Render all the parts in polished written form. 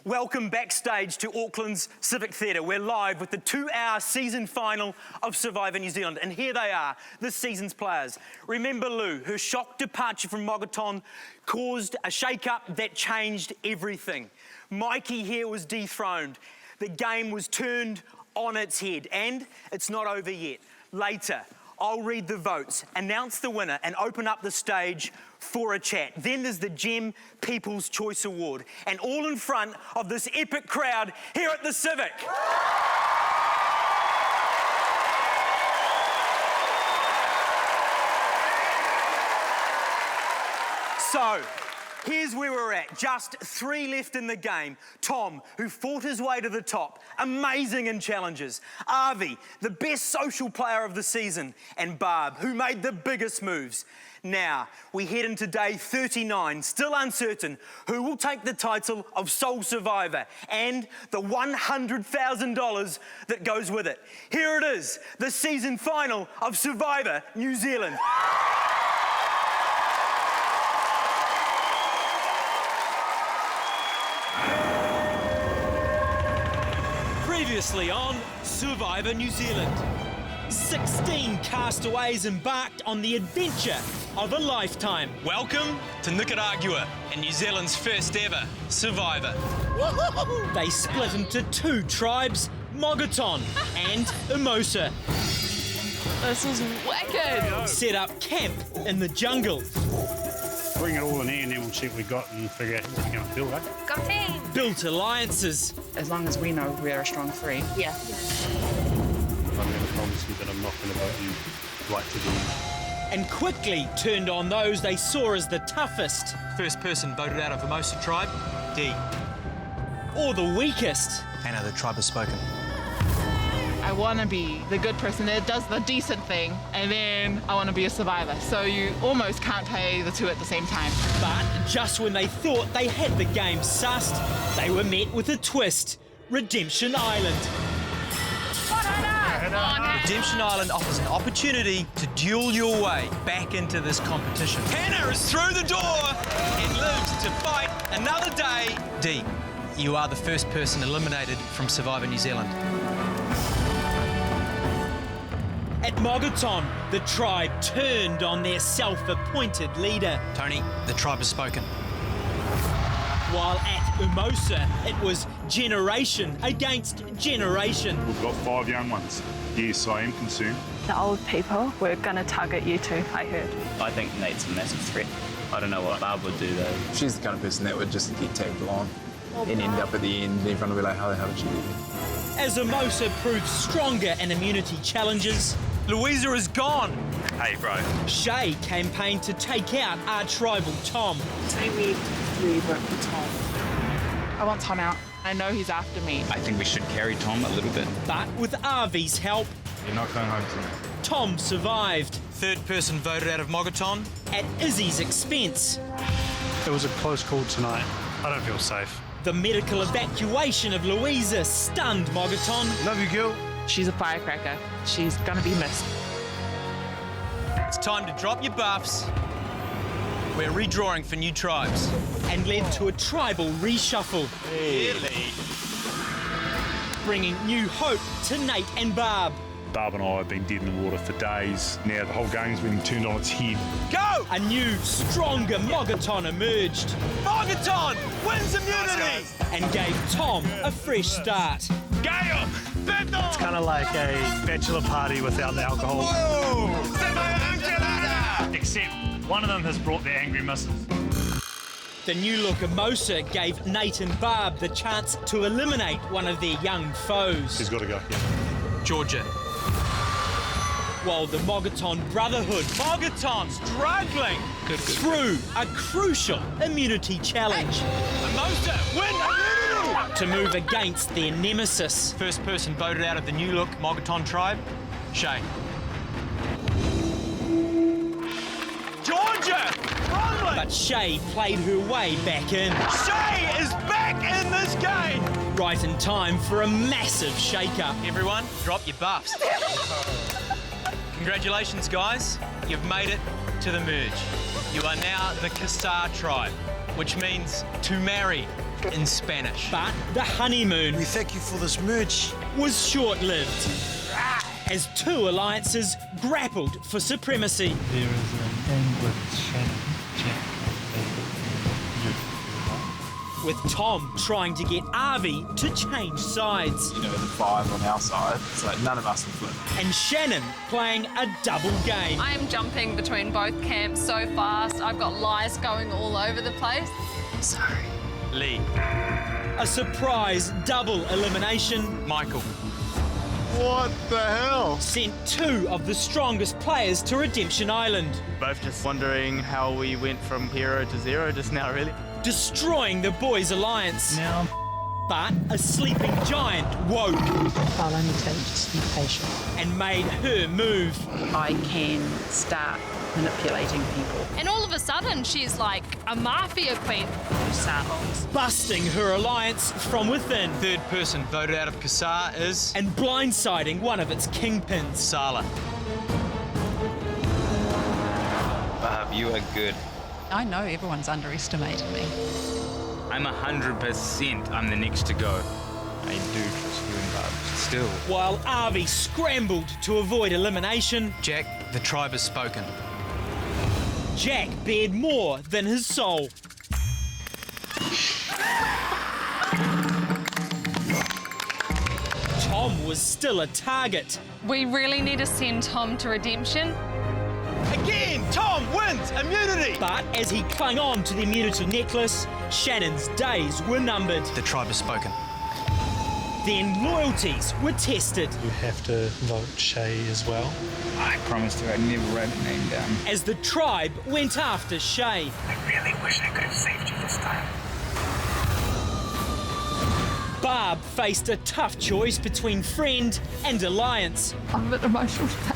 Welcome backstage to Auckland's Civic Theatre. We're live with the 2-hour season final of Survivor New Zealand. And here they are, this season's players. Remember Lou, her shock departure from Mogaton caused a shake-up that changed everything. Mikey here was dethroned. The game was turned on its head, and it's not over yet. Later, I'll read the votes, announce the winner, and open up the stage for a chat. Then there's the Gem People's Choice Award, and all in front of this epic crowd here at the Civic. So, here's where we're at. Just 3 left in the game. Tom, who fought his way to the top, amazing in challenges. Avi, the best social player of the season. And Barb, who made the biggest moves. Now, we head into day 39, still uncertain who will take the title of Sole Survivor and the $100,000 that goes with it. Here it is, the season final of Survivor New Zealand. Previously on Survivor New Zealand, 16 castaways embarked on the adventure of a lifetime. Welcome to Nicaragua and New Zealand's first ever Survivor. Woo-hoo-hoo! They split into 2 tribes, Mogaton and Emosa. This is wicked! Set up camp in the jungle. Bring it all in here and then we'll see what we got and figure out what we're going to build, eh? Go team! Built alliances. As long as we know we're a strong 3. Yeah. I'm going to promise you that I'm not going to vote you right to the end. And quickly turned on those they saw as the toughest. First person voted out of the Emosa tribe, D. Or the weakest. Hannah, the tribe has spoken. I want to be the good person that does the decent thing, and then I want to be a survivor. So you almost can't play the 2 at the same time. But just when they thought they had the game sussed, they were met with a twist. Redemption Island. Redemption Island offers an opportunity to duel your way back into this competition. Hannah is through the door and lives to fight another day. D, you are the first person eliminated from Survivor New Zealand. At Mogaton, the tribe turned on their self-appointed leader. Tony, the tribe has spoken. While at Emosa, it was generation against generation. We've got 5 young ones. Yes, I am concerned. The old people were going to target you too, I heard. I think Nate's a massive threat. I don't know what Barb would do though. She's the kind of person that would just get tagged along and end up at the end, everyone will be like, how the hell did she do that? As Emosa proved stronger in immunity challenges, Louisa is gone. Hey, bro. Shay campaigned to take out our tribal Tom. I need 3 vote for Tom. I want Tom out. I know he's after me. I think we should carry Tom a little bit. But with Avi's help, You're not going home tonight. Tom survived. Third person voted out of Mogaton. At Izzy's expense. It was a close call tonight. I don't feel safe. The medical evacuation of Louisa stunned Mogaton. Love you, girl. She's a firecracker. She's going to be missed. It's time to drop your buffs. We're redrawing for new tribes. And led to a tribal reshuffle. Really? Bringing new hope to Nate and Barb. Barb and I have been dead in the water for days. Now the whole game's been turned on its head. Go! A new, stronger Mogaton emerged. Mogaton wins immunity! And gave Tom a fresh start. Gale! It's kind of like a bachelor party without the alcohol. Except one of them has brought their angry missus. The new look Emosa gave Nate and Barb the chance to eliminate one of their young foes. He's got to go, yeah. Georgia. While the Mogaton Brotherhood, Mogaton struggling through a crucial immunity challenge. Emosa, win immunity! To move against their nemesis. First person voted out of the new look Mogaton tribe, Shay. Georgia! But Shay played her way back in. Shay is back in this game! Right in time for a massive shake-up. Everyone, drop your buffs. Congratulations, guys. You've made it to the merge. You are now the Kassar tribe, which means to marry. in Spanish. But the honeymoon We thank you for this merch. was short-lived as two alliances grappled for supremacy. There is an end with Shannon, Jack, With Tom trying to get Avi to change sides. You know, the 5 on our side, so none of us will flip. And Shannon playing a double game. I am jumping between both camps so fast. I've got lies going all over the place. Sorry. Lee. A surprise double elimination Michael. What the hell? sent two of the strongest players to Redemption Island, Both just wondering how we went from hero to zero just now, really. destroying the boys' alliance. Now, But a sleeping giant woke I'll only tell you just be patient. and made her move. I can start manipulating people. And all of a sudden, she's like a mafia queen. Busting her alliance from within Third person voted out of Kassar is and blindsiding one of its kingpins. Sala. Barb, you are good. I know everyone's underestimated me. I'm 100% I'm the next to go. I do trust you and Barb. Still. While Avi scrambled to avoid elimination, Jack, the tribe has spoken. Jack bared more than his soul. Tom was still a target. We really need to send Tom to Redemption. Again, Tom wins immunity. But as he clung on to the immunity necklace, Shannon's days were numbered. The tribe has spoken. Then loyalties were tested you have to vote Shay as well. I promised her I'd never write her name down. as the tribe went after Shay. I really wish I could have saved you this time. Barb faced a tough choice between friend and alliance. I'm a bit emotional today.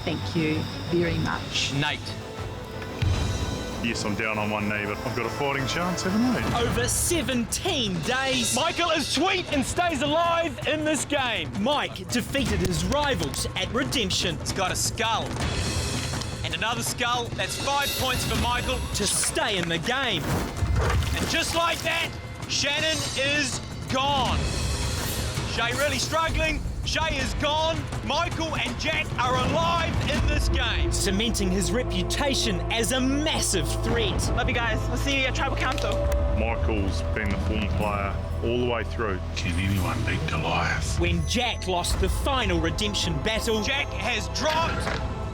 Thank you very much. Nate. Yes, I'm down on one knee, but I've got a fighting chance, haven't I? Over 17 days, Michael is sweet and stays alive in this game. Mike defeated his rivals at Redemption He's got a skull. And another skull. That's 5 points for Michael. to stay in the game. And just like that, Shannon is gone. Shay really struggling. Shay is gone. Michael and Jack are alive in this game. Cementing his reputation as a massive threat. Love you guys. We'll see you at Tribal Council. Michael's been the form player all the way through. Can anyone beat Goliath? When Jack lost the final Redemption battle, Jack has dropped.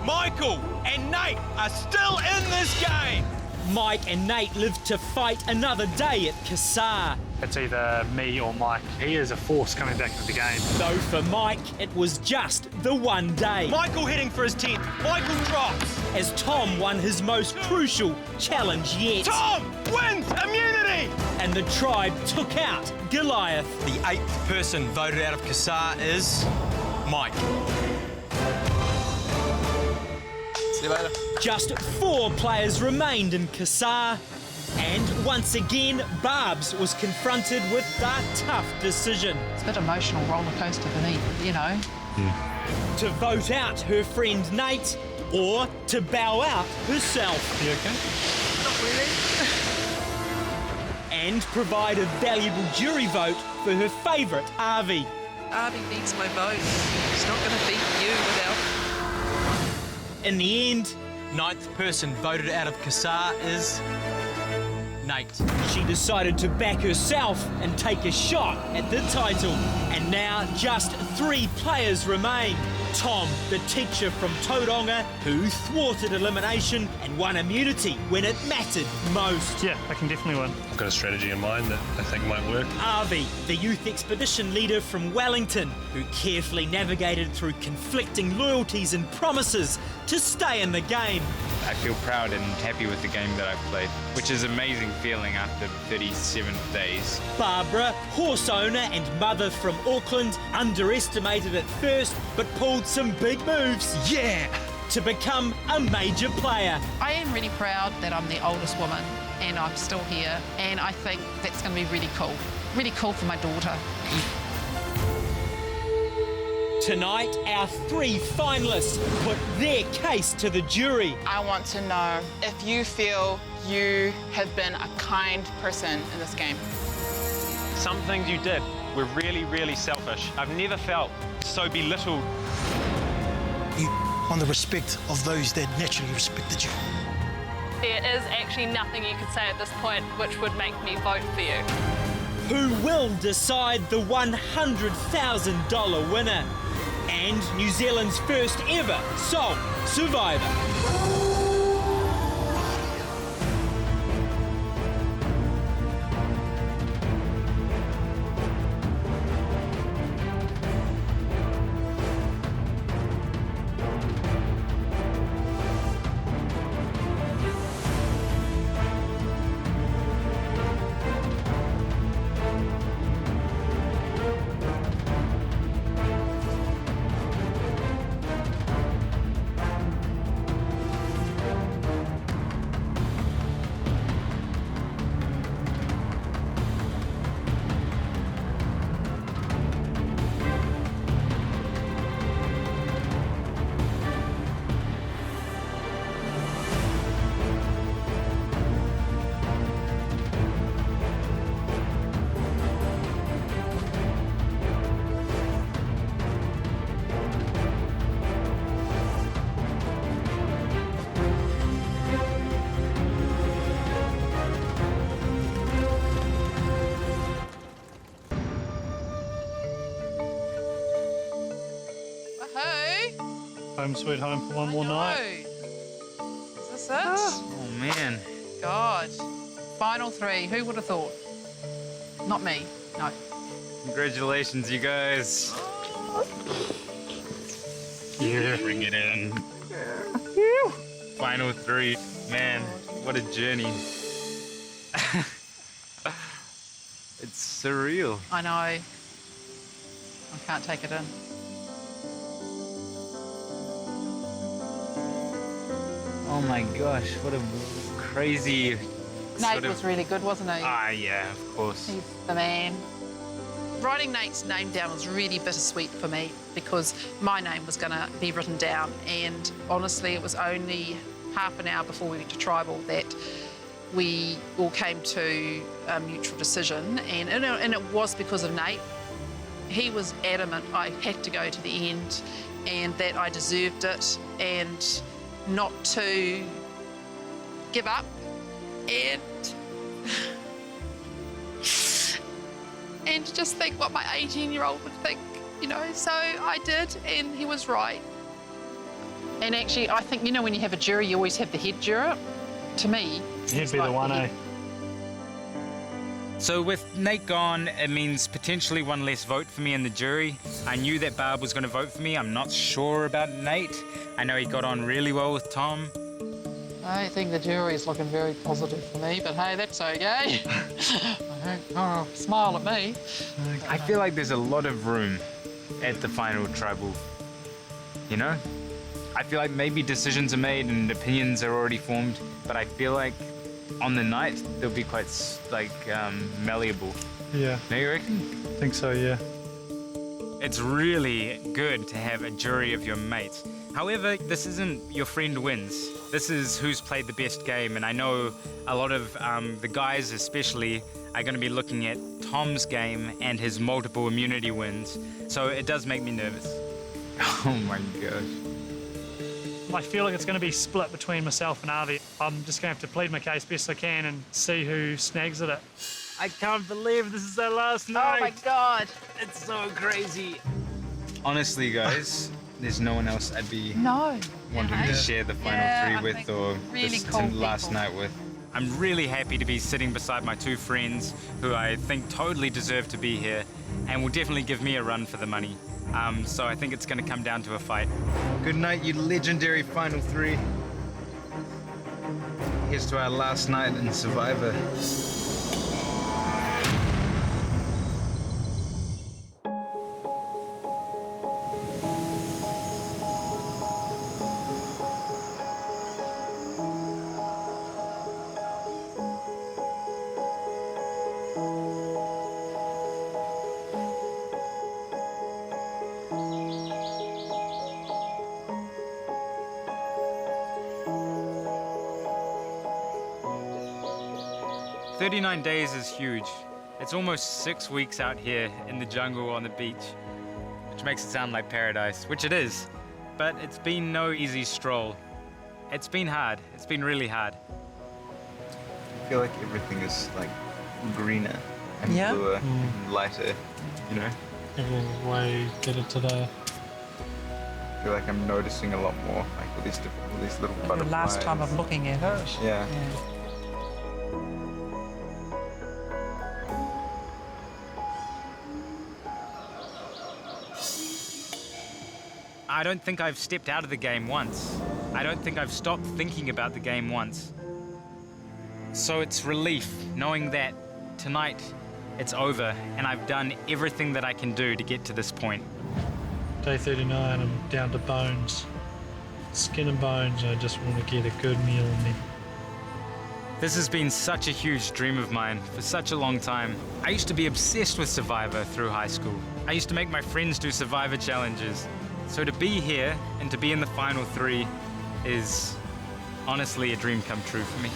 Michael and Nate are still in this game. Mike and Nate lived to fight another day at Kassar. It's either me or Mike. He is a force coming back into the game. Though for Mike, it was just the one day. Michael heading for his 10th. Michael drops. As Tom won his most crucial challenge yet. Tom wins immunity. And the tribe took out Goliath. The 8th person voted out of Kassar is Mike. See you later. Just 4 players remained in Kassar. And once again, Barbs was confronted with a tough decision. It's a bit emotional roller coaster for me, you know. To vote out her friend Nate or to bow out herself. You okay? And provide a valuable jury vote for her favourite Avi. Avi needs my vote. She's not going to beat you without... In the end, 9th person voted out of Kassar is Nate. she decided to back herself and take a shot at the title. And now just 3 players remain. Tom, the teacher from Tauranga, who thwarted elimination and won immunity when it mattered most. Yeah, I can definitely win. I've got a strategy in mind that I think might work. Avi, the youth expedition leader from Wellington, who carefully navigated through conflicting loyalties and promises to stay in the game. I feel proud and happy with the game that I've played, which is an amazing feeling after 37 days. Barbara, horse owner and mother from Auckland, underestimated at first but pulled some big moves. Yeah! To become a major player. I am really proud that I'm the oldest woman and I'm still here. And I think that's going to be really cool. Really cool for my daughter. Tonight, our 3 finalists put their case to the jury. I want to know if you feel You have been a kind person in this game. Some things you did were really, really selfish. I've never felt so belittled. You won the respect of those that naturally respected you. There is actually nothing you could say at this point which would make me vote for you. Who will decide the $100,000 winner and New Zealand's first ever sole survivor? Home sweet home for one more night. Is this it? Oh, man. God. Final three. Who would have thought? Not me. No. Congratulations, you guys. Yeah. Bring it in. Final three. Man, what a journey. It's surreal. I know. I can't take it in. Oh my gosh, what a crazy... Nate was really good, wasn't he? Yeah, of course. He's the man. Writing Nate's name down was really bittersweet for me because my name was going to be written down, and honestly it was only half an hour before we went to tribal that we all came to a mutual decision, and it was because of Nate. He was adamant I had to go to the end and that I deserved it, and not to give up, and to just think what my 18-year-old would think, you know. So I did, and he was right. And actually, I think, you know, when you have a jury, you always have the head juror. To me, He'd be the one, eh? So with Nate gone, it means potentially one less vote for me in the jury. I knew that Barb was going to vote for me. I'm not sure about Nate. I know he got on really well with Tom. I think the jury is looking very positive for me, but hey, that's okay. Oh, smile at me. I feel like there's a lot of room at the final tribal, you know? I feel like maybe decisions are made and opinions are already formed, but I feel like on the night they'll be quite malleable. Yeah. Do you reckon? I think so, yeah. It's really good to have a jury of your mates. However, this isn't your friend wins. This is who's played the best game, and I know a lot of the guys especially are going to be looking at Tom's game and his multiple immunity wins, so it does make me nervous. Oh my gosh. I feel like it's going to be split between myself and Avi. I'm just going to have to plead my case best I can and see who snags at it. I can't believe this is our last night. Oh my God. It's so crazy. Honestly, guys, there's no one else I'd be wanting to share the final three with or really this cool last people. night with. I'm really happy to be sitting beside my two friends who I think totally deserve to be here and will definitely give me a run for the money. So I think it's going to come down to a fight. Good night, you legendary final three. Here's to our last night in Survivor. 39 days is huge. It's almost 6 weeks out here in the jungle on the beach, which makes it sound like paradise, which it is. But it's been no easy stroll. It's been hard. It's been really hard. I feel like everything is like greener and bluer and lighter, you know? Everything's way better today. I feel like I'm noticing a lot more, like all these little butterflies. The last time I'm looking at it. Yeah. I don't think I've stepped out of the game once. I don't think I've stopped thinking about the game once. So it's relief knowing that tonight it's over and I've done everything that I can do to get to this point. Day 39, I'm down to bones. Skin and bones, I just want to get a good meal in me. This has been such a huge dream of mine for such a long time. I used to be obsessed with Survivor through high school. I used to make my friends do Survivor challenges. So to be here and to be in the final 3 is honestly a dream come true for me.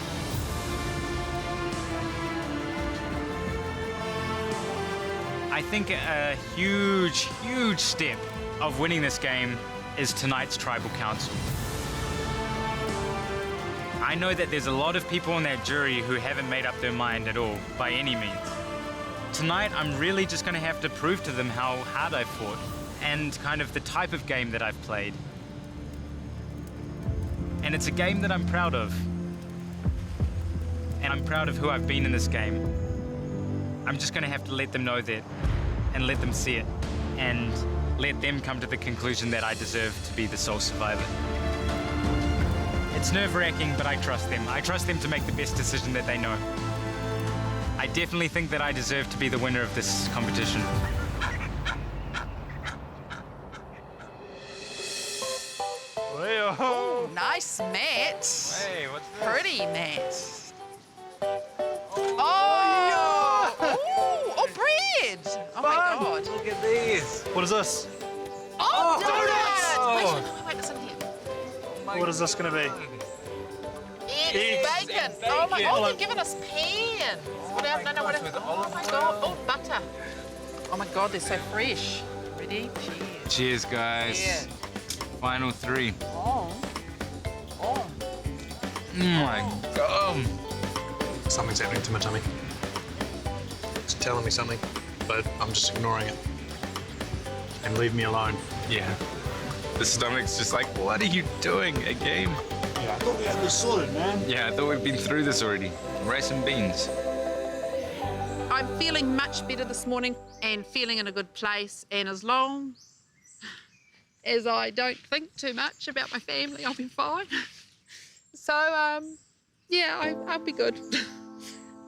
I think a huge, huge step of winning this game is tonight's Tribal Council. I know that there's a lot of people on that jury who haven't made up their mind at all, by any means. Tonight, I'm really just going to have to prove to them how hard I've fought and kind of the type of game that I've played. And it's a game that I'm proud of. And I'm proud of who I've been in this game. I'm just going to have to let them know that and let them see it and let them come to the conclusion that I deserve to be the sole survivor. It's nerve-wracking, but I trust them. I trust them to make the best decision that they know. I definitely think that I deserve to be the winner of this competition. Oh, nice mat. Hey, what's this? Pretty mat. Oh! Oh, bread! Oh my God. Look at these. What is this? Oh, Oh. donuts! Wait, listen here. What is this going to be? It's bacon. Oh my God, they've given us pan. What else? No, what else? Oh my God. Oh, butter. Oh my God, they're so fresh. Ready? Cheers. Cheers, guys. Cheers. Final 3. Oh. Oh. Oh my God. Something's happening to my tummy. It's telling me something, but I'm just ignoring it. And leave me alone. Yeah. The stomach's just like, what are you doing? A game? Yeah, I thought we had this sorted, man. Yeah, I thought we'd been through this already. Rice and beans. I'm feeling much better this morning and feeling in a good place. And as long as I don't think too much about my family, I'll be fine. So, yeah, I'll be good.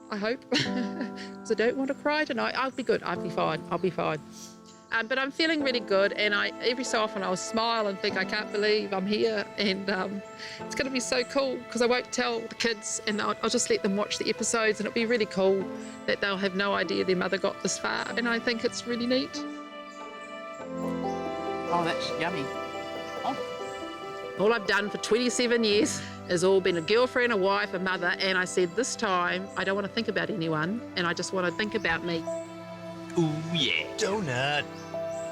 I hope. Because I don't want to cry tonight. I'll be good. I'll be fine. I'll be fine. But I'm feeling really good, and every so often I'll smile and think, I can't believe I'm here, and it's going to be so cool because I won't tell the kids, and I'll just let them watch the episodes, and it'll be really cool that they'll have no idea their mother got this far, and I think it's really neat. Oh, that's yummy. Oh. All I've done for 27 years has all been a girlfriend, a wife, a mother, and I said this time I don't want to think about anyone, and I just want to think about me. Ooh, yeah. Donut.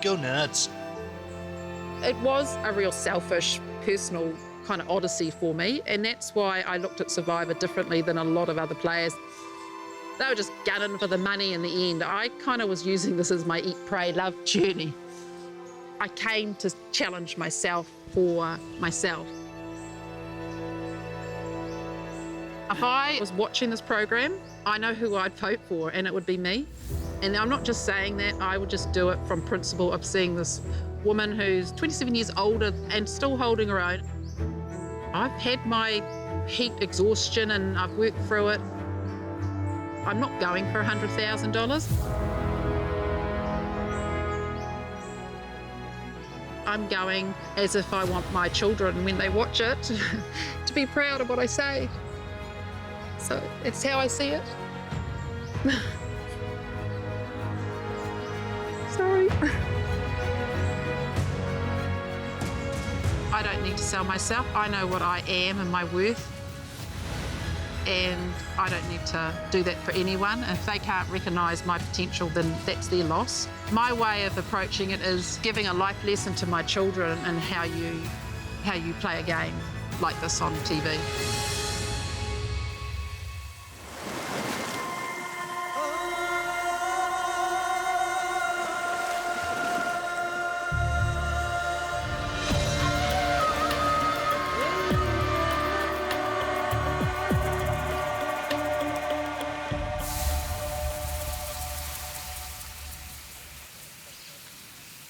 Go nuts. It was a real selfish, personal kind of odyssey for me, and that's why I looked at Survivor differently than a lot of other players. They were just gunning for the money in the end. I kind of was using this as my eat, pray, love journey. I came to challenge myself for myself. If I was watching this program, I know who I'd vote for, and it would be me. And I'm not just saying that, I would just do it from principle of seeing this woman who's 27 years older and still holding her own. I've had my heat exhaustion and I've worked through it. I'm not going for $100,000. I'm going as if I want my children, when they watch it, to be proud of what I say. So it's how I see it. Sorry. I don't need to sell myself. I know what I am and my worth. and I don't need to do that for anyone. If they can't recognise my potential, then that's their loss. My way of approaching it is giving a life lesson to my children and how you play a game like this on TV.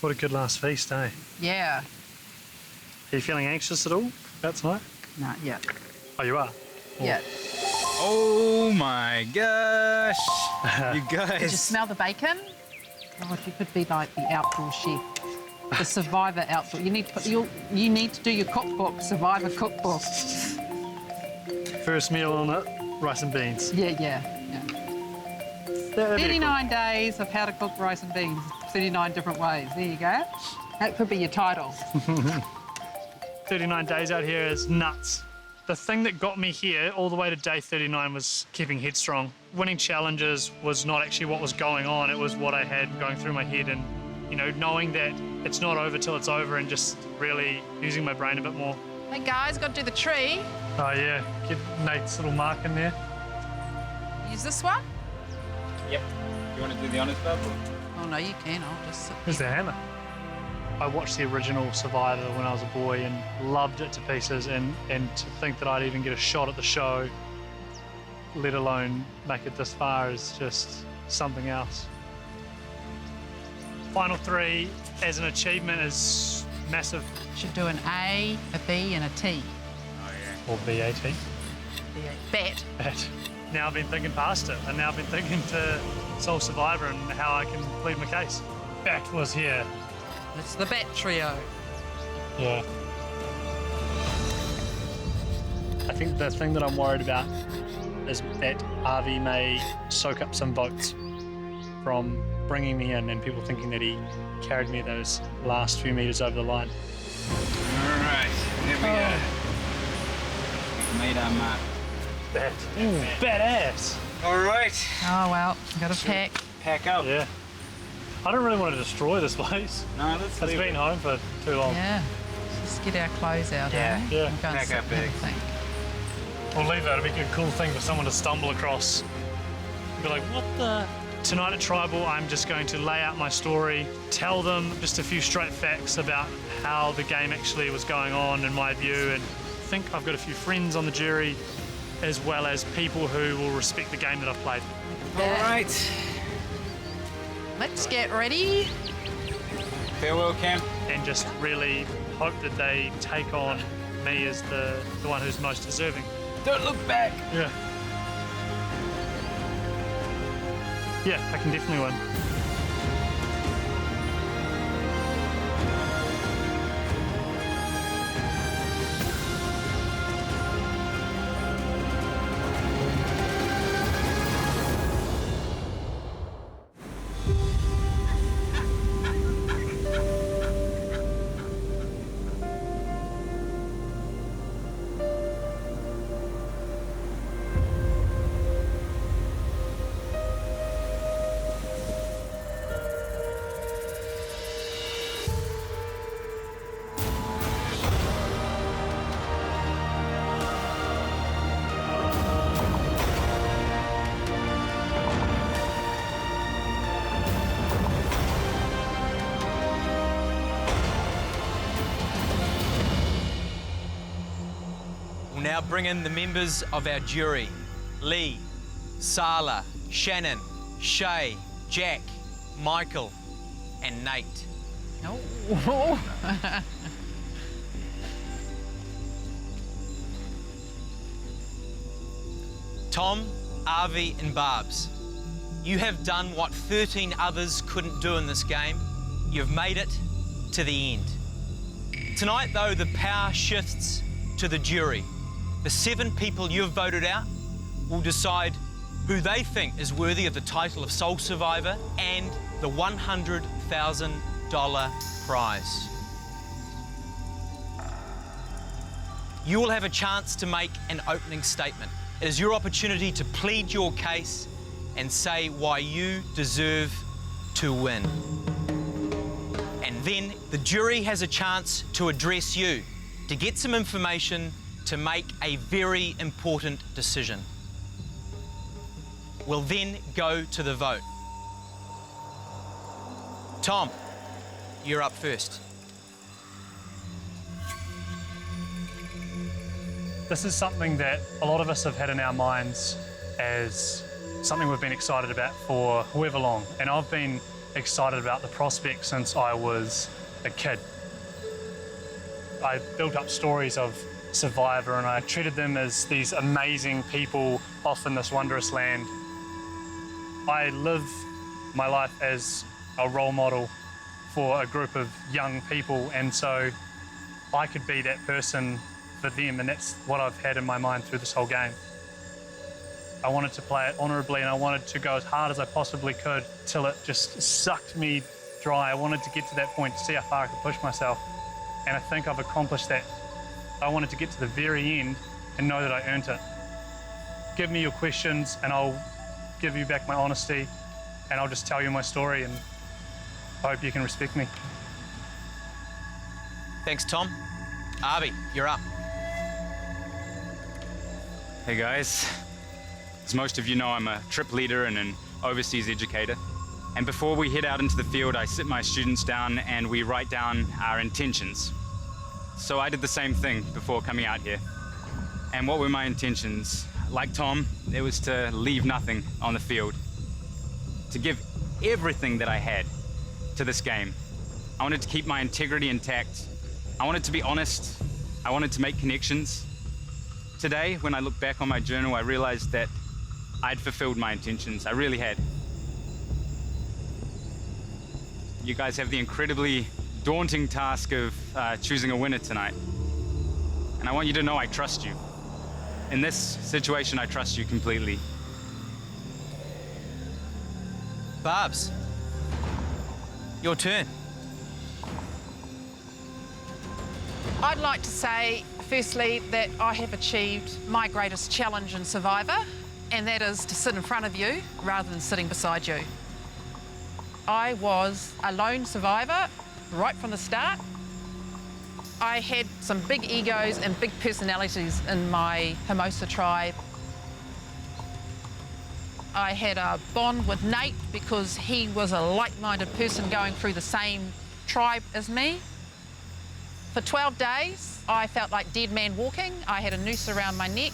What a good last feast, eh? Yeah. Are you feeling anxious at all about tonight? Not yet. Oh, you are? Yeah. Oh my gosh! You guys. Did you smell the bacon? Oh, you could be like the outdoor chef, the survivor outdoor. You need to do your cookbook, survivor cookbook. First meal on it, rice and beans. Yeah. 39 days of how to cook rice and beans, 39 different ways. There you go. That could be your title. 39 days out here is nuts. The thing that got me here all the way to day 39 was keeping headstrong. Winning challenges was not actually what was going on, it was what I had going through my head, and you know, knowing that it's not over till it's over and just really using my brain a bit more. Hey guys, got to do the tree. Oh yeah, get Nate's little mark in there. Use this one? Yep. You want to do the honours, Bob? Oh no, you can. I'll just sit. Here's the hammer. I watched the original Survivor when I was a boy and loved it to pieces, and to think that I'd even get a shot at the show, let alone make it this far, is just something else. Final 3 as an achievement is massive. Should do an A, a B, and a T. Oh yeah. Or BAT. Bet. Bet. Now I've been thinking past it, and now I've been thinking to Soul Survivor and how I can plead my case. Bet was here. It's the Bet trio. Yeah. I think the thing that I'm worried about is that Avi may soak up some votes from bringing me in and people thinking that he carried me those last few metres over the line. All right, here we go. We've made our mark. Bet. Ooh, badass. All right. Oh well, got to pack. Pack up. Yeah. I don't really want to destroy this place. No, let's It's been home for too long. Yeah. Let's get our clothes out. Yeah. Eh? Yeah. We'll go and Pack sit our and have a bags. think. We'll leave that. It'd be a cool thing for someone to stumble across. Be like, what the? Tonight at Tribal, I'm just going to lay out my story, tell them just a few straight facts about how the game actually was going on in my view, and I think I've got a few friends on the jury, as well as people who will respect the game that I've played. All right. Let's get ready. Farewell, camp. And just really hope that they take on me as the one who's most deserving. Don't look back. Yeah. Yeah, I can definitely win. We'll now bring in the members of our jury. Lee, Sala, Shannon, Shay, Jack, Michael, and Nate. Oh. Tom, Avi, and Barbs, you have done what 13 others couldn't do in this game. You've made it to the end. Tonight, though, the power shifts to the jury. The 7 people you've voted out will decide who they think is worthy of the title of Soul Survivor and the $100,000 prize. You will have a chance to make an opening statement. It is your opportunity to plead your case and say why you deserve to win. And then the jury has a chance to address you, to get some information, to make a very important decision. We'll then go to the vote. Tom, you're up first. This is something that a lot of us have had in our minds as something we've been excited about for however long. And I've been excited about the prospect since I was a kid. I built up stories of Survivor and I treated them as these amazing people off in this wondrous land. I live my life as a role model for a group of young people, and so I could be that person for them, and that's what I've had in my mind through this whole game. I wanted to play it honourably and I wanted to go as hard as I possibly could till it just sucked me dry. I wanted to get to that point to see how far I could push myself, and I think I've accomplished that. I wanted to get to the very end and know that I earned it. Give me your questions and I'll give you back my honesty, and I'll just tell you my story, and I hope you can respect me. Thanks, Tom. Avi, you're up. Hey guys, as most of you know, I'm a trip leader and an overseas educator. And before we head out into the field, I sit my students down and we write down our intentions. So I did the same thing before coming out here. And what were my intentions? Like Tom, it was to leave nothing on the field, to give everything that I had to this game. I wanted to keep my integrity intact. I wanted to be honest. I wanted to make connections. Today, when I look back on my journal, I realized that I'd fulfilled my intentions. I really had. You guys have the incredibly daunting task of choosing a winner tonight. And I want you to know I trust you. In this situation, I trust you completely. Barbs, your turn. I'd like to say, firstly, that I have achieved my greatest challenge in Survivor, and that is to sit in front of you rather than sitting beside you. I was a lone survivor right from the start. I had some big egos and big personalities in my Hermosa tribe. I had a bond with Nate because he was a like-minded person going through the same tribe as me. For 12 days, I felt like dead man walking. I had a noose around my neck.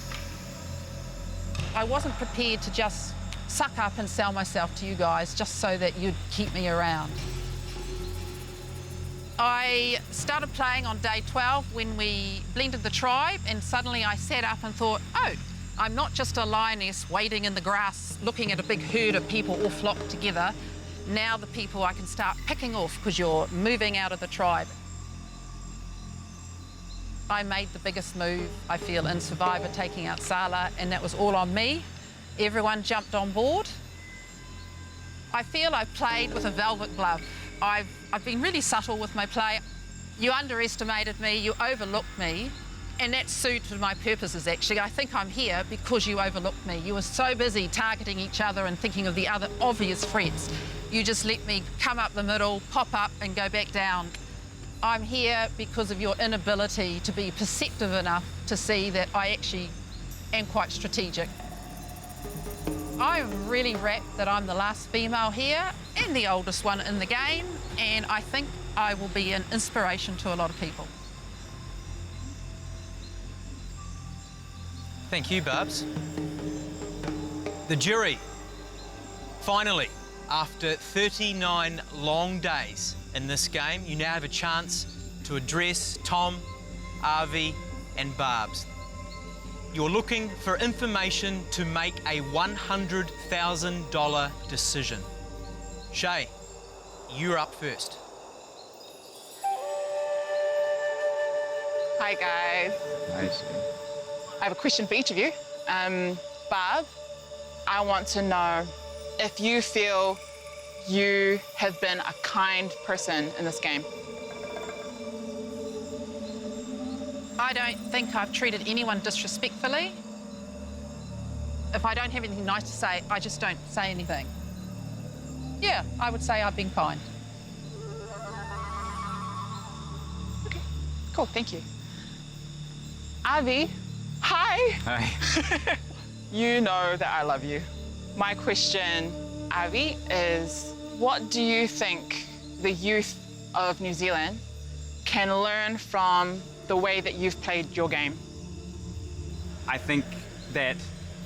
I wasn't prepared to just suck up and sell myself to you guys just so that you'd keep me around. I started playing on day 12 when we blended the tribe, and suddenly I sat up and thought, oh, I'm not just a lioness waiting in the grass looking at a big herd of people all flocked together. Now the people I can start picking off because you're moving out of the tribe. I made the biggest move, I feel, in Survivor, taking out Sala, and that was all on me. Everyone jumped on board. I feel I've played with a velvet glove. I've been really subtle with my play. You underestimated me, you overlooked me, and that suited my purposes, actually. I think I'm here because you overlooked me. You were so busy targeting each other and thinking of the other obvious threats. You just let me come up the middle, pop up, and go back down. I'm here because of your inability to be perceptive enough to see that I actually am quite strategic. I'm really rapt that I'm the last female here and the oldest one in the game, and I think I will be an inspiration to a lot of people. Thank you, Barbs. The jury, finally, after 39 long days in this game, you now have a chance to address Tom, Avi, and Barbs. You're looking for information to make a $100,000 decision. Shay, you're up first. Hi, guys. I see. I have a question for each of you. Barb, I want to know if you feel you have been a kind person in this game. I don't think I've treated anyone disrespectfully. if I don't have anything nice to say, I just don't say anything. Yeah, I would say I've been kind. Okay, cool, thank you. Avi, hi. Hi. You know that I love you. My question, Avi, is what do you think the youth of New Zealand can learn from the way that you've played your game? I think that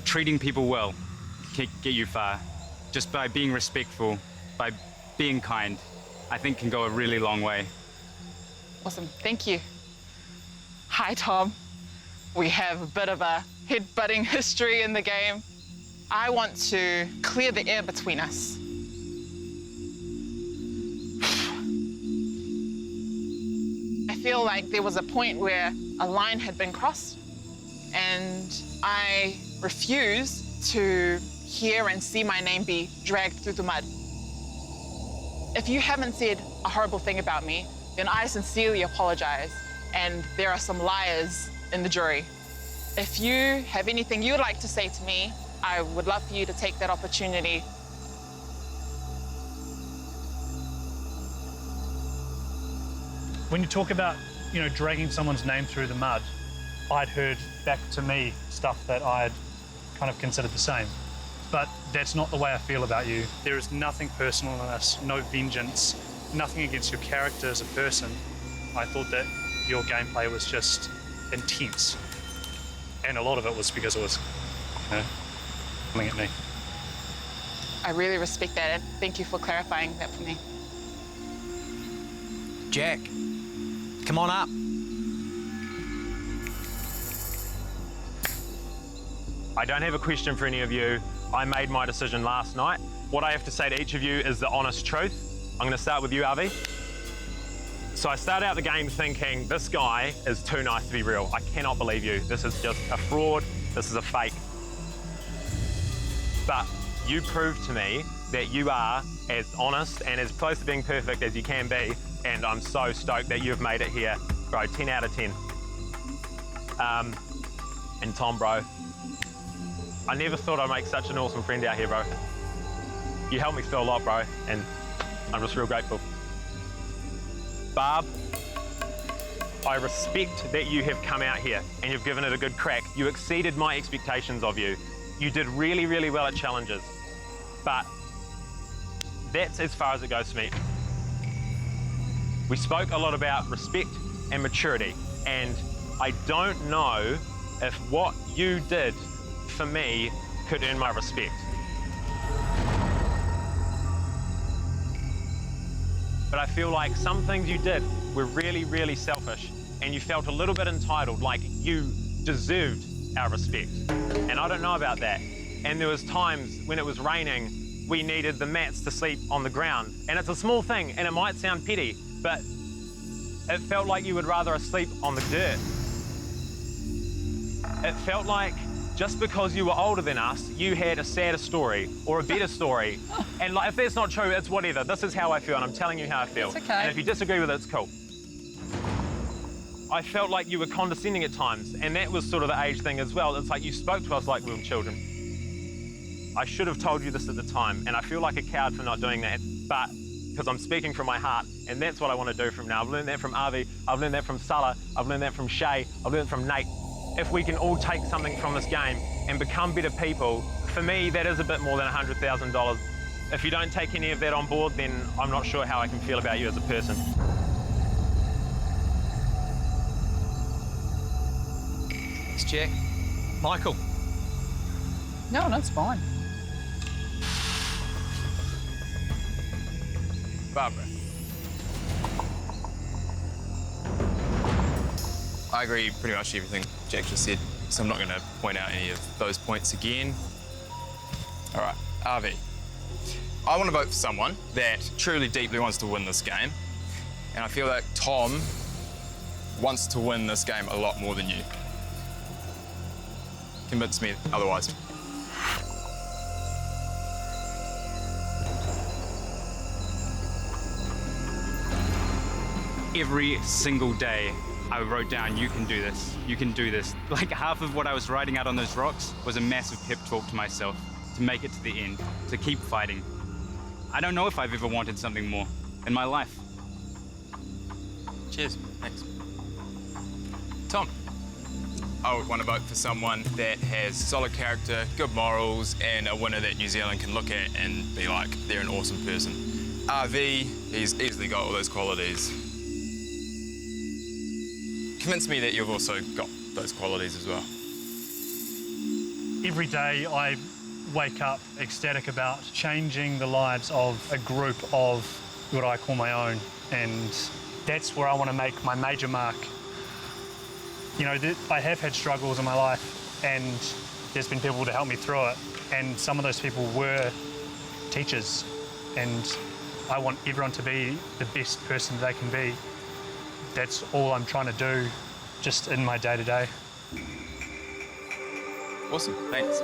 treating people well can get you far. Just by being respectful, by being kind, I think can go a really long way. Awesome, thank you. Hi, Tom. We have a bit of a head-butting history in the game. I want to clear the air between us. I feel like there was a point where a line had been crossed, and I refuse to hear and see my name be dragged through the mud. If you haven't said a horrible thing about me, then I sincerely apologize, and there are some liars in the jury. If you have anything you'd like to say to me, I would love for you to take that opportunity. When you talk about, dragging someone's name through the mud, I'd heard back to me stuff that I'd kind of considered the same. But that's not the way I feel about you. There is nothing personal in this, no vengeance, nothing against your character as a person. I thought that your gameplay was just intense. And a lot of it was because it was, coming at me. I really respect that, and thank you for clarifying that for me. Jack, come on up. I don't have a question for any of you. I made my decision last night. What I have to say to each of you is the honest truth. I'm going to start with you, Avi. So I started out the game thinking, this guy is too nice to be real. I cannot believe you. This is just a fraud. This is a fake. But you proved to me that you are as honest and as close to being perfect as you can be. And I'm so stoked that you've made it here. Bro, 10 out of 10. And Tom, bro, I never thought I'd make such an awesome friend out here, bro. You helped me feel a lot, bro, and I'm just real grateful. Barb, I respect that you have come out here and you've given it a good crack. You exceeded my expectations of you. You did really, really well at challenges, but that's as far as it goes for me. We spoke a lot about respect and maturity, and I don't know if what you did for me could earn my respect. But I feel like some things you did were really, really selfish, and you felt a little bit entitled, like you deserved our respect. And I don't know about that. And there was times when it was raining, we needed the mats to sleep on the ground. And it's a small thing, and it might sound petty, but it felt like you would rather us sleep on the dirt. It felt like just because you were older than us, you had a sadder story or a better story. And like, if that's not true, it's whatever. This is how I feel, and I'm telling you how I feel. It's okay. And if you disagree with it, it's cool. I felt like you were condescending at times, and that was sort of the age thing as well. It's like you spoke to us like we were children. I should have told you this at the time, and I feel like a coward for not doing that, but because I'm speaking from my heart, and that's what I want to do from now. I've learned that from Avi, I've learned that from Sulla, I've learned that from Shay, I've learned from Nate. If we can all take something from this game and become better people, for me, that is a bit more than $100,000. If you don't take any of that on board, then I'm not sure how I can feel about you as a person. Thanks, Jack. Michael. No, that's fine. Barbara. I agree pretty much everything Jack just said, so I'm not going to point out any of those points again. All right, RV. I want to vote for someone that truly deeply wants to win this game, and I feel like Tom wants to win this game a lot more than you. Convince me otherwise. Every single day, I wrote down, you can do this, you can do this. Like half of what I was writing out on those rocks was a massive pep talk to myself, to make it to the end, to keep fighting. I don't know if I've ever wanted something more in my life. Cheers. Thanks. Tom. I would want to vote for someone that has solid character, good morals, and a winner that New Zealand can look at and be like, they're an awesome person. RV, he's easily got all those qualities. Convince me that you've also got those qualities as well. Every day I wake up ecstatic about changing the lives of a group of what I call my own, and that's where I want to make my major mark. You know, I have had struggles in my life, and there's been people to help me through it, and some of those people were teachers, and I want everyone to be the best person they can be. That's all I'm trying to do, just in my day-to-day. Awesome, thanks.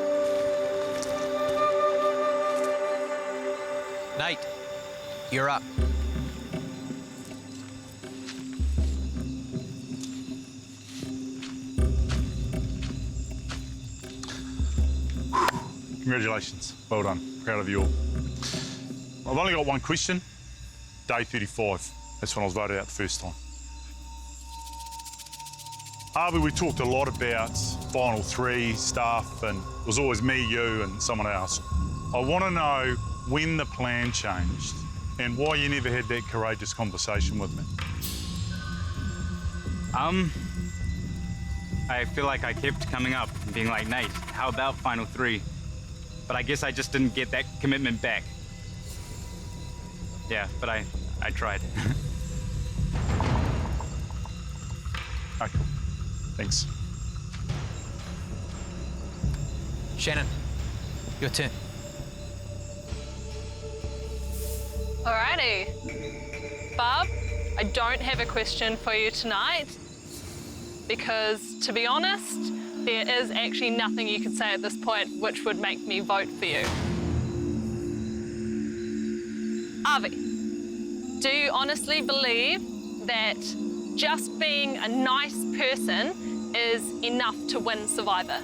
Nate, you're up. Congratulations, well done, proud of you all. I've only got one question, day 35. That's when I was voted out the first time. Harvey, we talked a lot about final three stuff, and it was always me, you, and someone else. I want to know when the plan changed and why you never had that courageous conversation with me. I feel like I kept coming up and being like, Nate, how about final three? But I guess I just didn't get that commitment back. Yeah, but I tried. Okay, thanks. Shannon, your turn. Alrighty. Barb, I don't have a question for you tonight because, to be honest, there is actually nothing you can say at this point which would make me vote for you. Avi, do you honestly believe that just being a nice person is enough to win Survivor?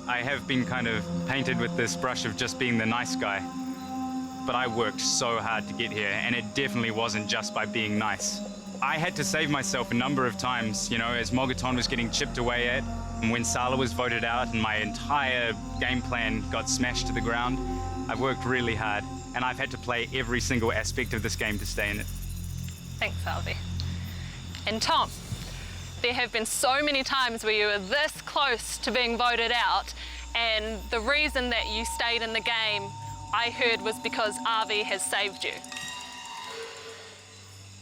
I have been kind of painted with this brush of just being the nice guy. But I worked so hard to get here, and it definitely wasn't just by being nice. I had to save myself a number of times, you know, as Mogaton was getting chipped away at, and when Sala was voted out and my entire game plan got smashed to the ground. I've worked really hard, and I've had to play every single aspect of this game to stay in it. Thanks, Alvi. And Tom, there have been so many times where you were this close to being voted out, and the reason that you stayed in the game, I heard, was because Avi has saved you.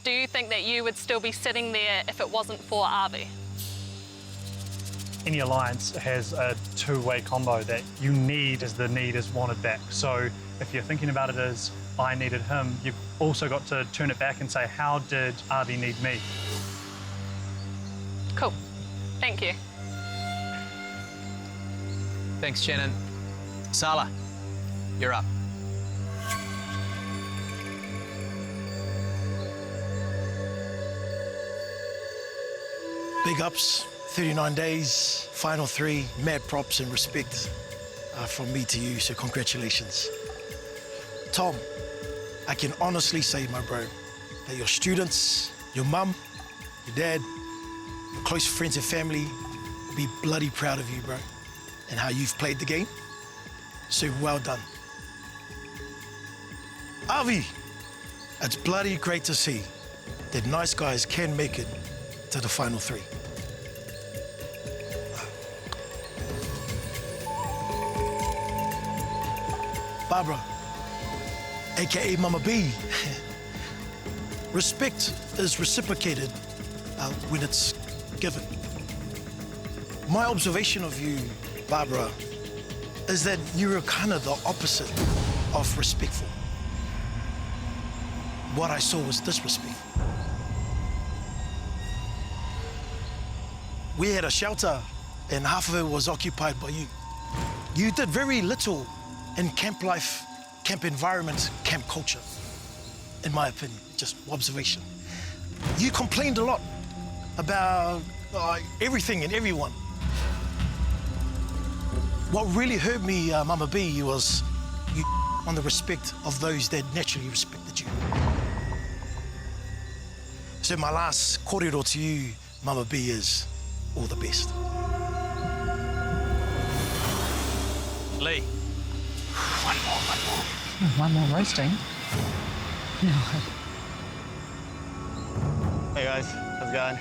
Do you think that you would still be sitting there if it wasn't for Avi? Any alliance has a two-way combo that you need as the need is wanted back. So if you're thinking about it as I needed him, you've also got to turn it back and say, how did Avi need me? Cool. Thank you. Thanks, Shannon. Sala, you're up. Big ups, 39 days, final three, mad props and respect from me to you, so congratulations. Tom, I can honestly say, my bro, that your students, your mum, your dad, your close friends and family will be bloody proud of you, bro, and how you've played the game. So well done. Avi, it's bloody great to see that nice guys can make it to the final three. Barbara, AKA Mama B. Respect is reciprocated when it's given. My observation of you, Barbara, is that you're kind of the opposite of respectful. What I saw was disrespect. We had a shelter and half of it was occupied by you. You did very little in camp life, camp environment, camp culture. in my opinion, just observation. You complained a lot about everything and everyone. What really hurt me, Mama B, was you on the respect of those that naturally respected you. So my last kōrero to you, Mama B, is all the best. Lee. One more roasting. No. Hey guys, how's it going?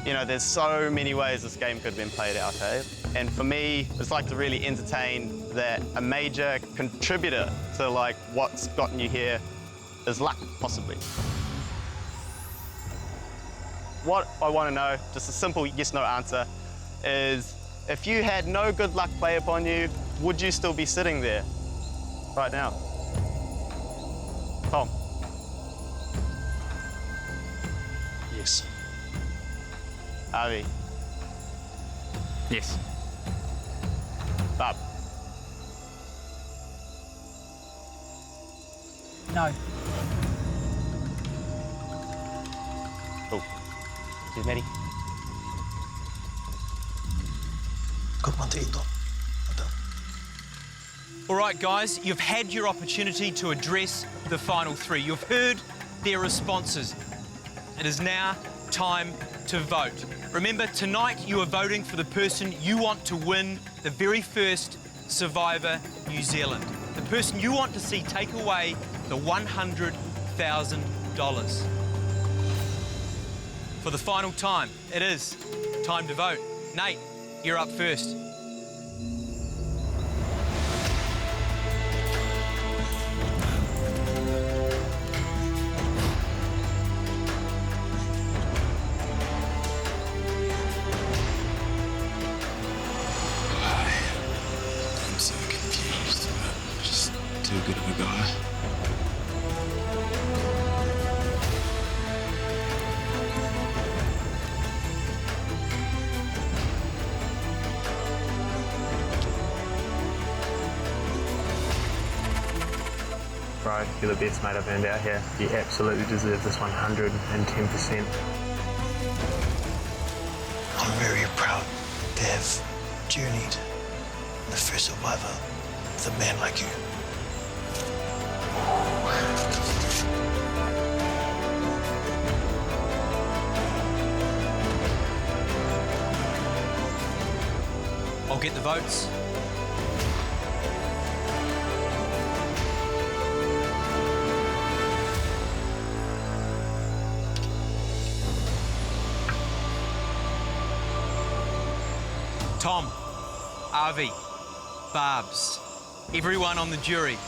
You know, there's so many ways this game could have been played out, eh? And for me, it's like to really entertain that a major contributor to like what's gotten you here is luck, possibly. What I want to know, just a simple yes/no answer, is if you had no good luck play upon you, would you still be sitting there right now? Tom? Yes. Avi? Yes. Bob? No. Cool. Cheers, Maddie. Good one to end on. All right, guys, you've had your opportunity to address the final three. You've heard their responses. It is now time to vote. Remember, tonight you are voting for the person you want to win the very first Survivor New Zealand. The person you want to see take away the $100,000. For the final time, it is time to vote. Nate, you're up first. I'm so confused, but I'm just too good of a guy. Bro, you're the best mate I've earned out here. You absolutely deserve this 110%. I'm very proud to have journeyed the first Survivor with a man like you. I'll get the votes. Tom, Avi, Barbs, everyone on the jury,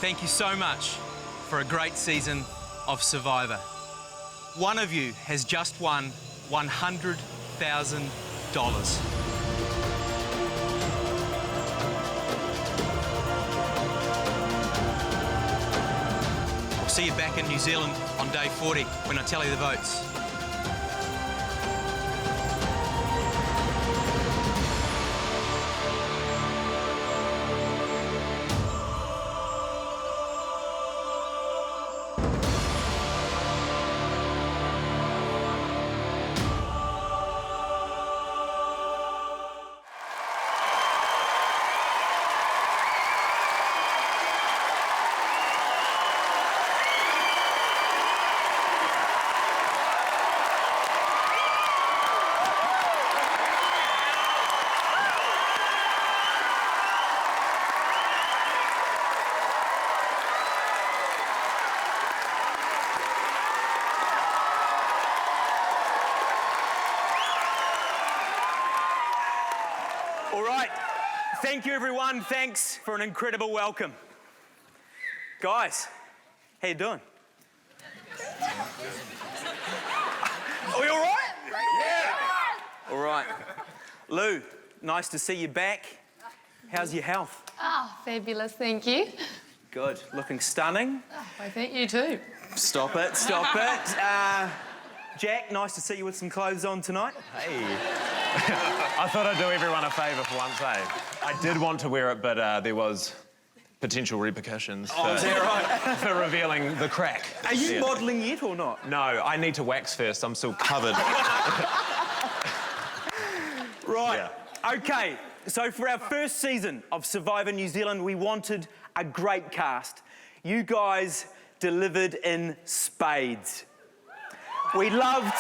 thank you so much for a great season of Survivor. One of you has just won $100,000. I'll see you back in New Zealand on day 40 when I tally the votes. All right, thank you everyone. Thanks for an incredible welcome. Guys, how you doing? Are we all right? Yeah. All right. Lou, nice to see you back. How's your health? Oh, fabulous, thank you. Good, looking stunning. I think you too. Stop it, stop it. Jack, nice to see you with some clothes on tonight. Hey. I thought I'd do everyone a favour for once, eh? I did want to wear it, but there was potential repercussions Oh, is that right? for revealing the crack. Are you modelling yet or not? No, I need to wax first. I'm still covered. Right. Okay. So for our first season of Survivor New Zealand, we wanted a great cast. You guys delivered in spades. We loved...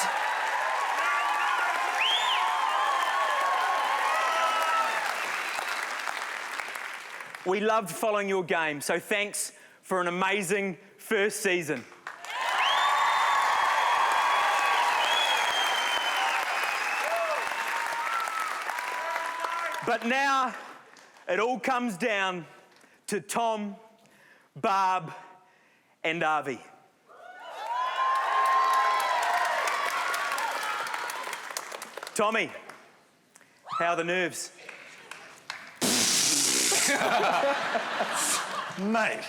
We loved following your game, so thanks for an amazing first season. But now it all comes down to Tom, Barb, and Avi. Tommy, how are the nerves? Mate,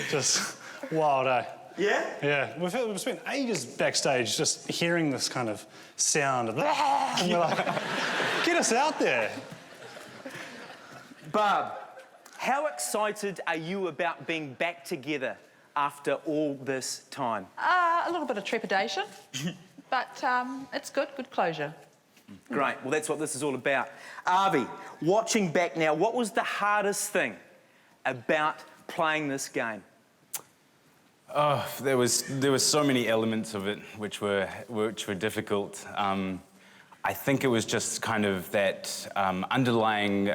just wild, eh? Yeah? Yeah, we've spent ages backstage just hearing this kind of sound of and we're like, get us out there. Barb, how excited are you about being back together after all this time? A little bit of trepidation, but it's good closure. Great, well that's what this is all about. Avi, watching back now, what was the hardest thing about playing this game? Oh, there was so many elements of it which were difficult. I think it was just kind of that underlying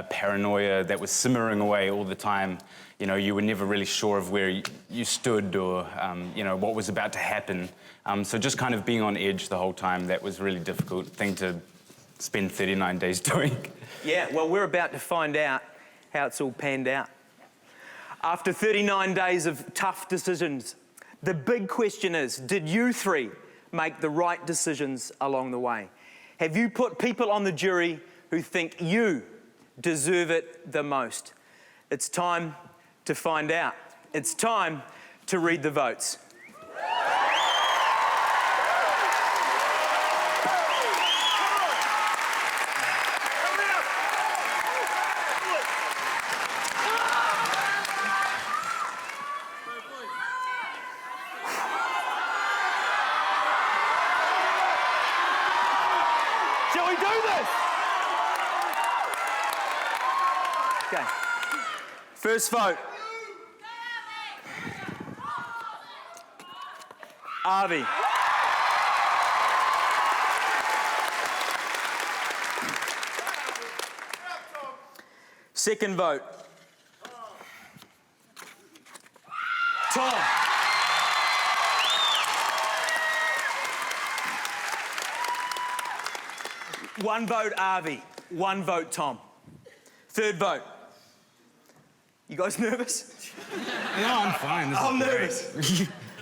paranoia that was simmering away all the time. You know, you were never really sure of where you stood or, you know, what was about to happen. So just kind of being on edge the whole time, that was a really difficult thing to spend 39 days doing. Yeah, well, we're about to find out how it's all panned out. After 39 days of tough decisions, the big question is, did you three make the right decisions along the way? Have you put people on the jury who think you deserve it the most? It's time to find out. It's time to read the votes. Shall we do this? Okay. First vote. Avi. Second vote. Tom. One vote, Avi. One vote, Tom. Third vote. You guys nervous? No, I'm fine. This I'm is nervous.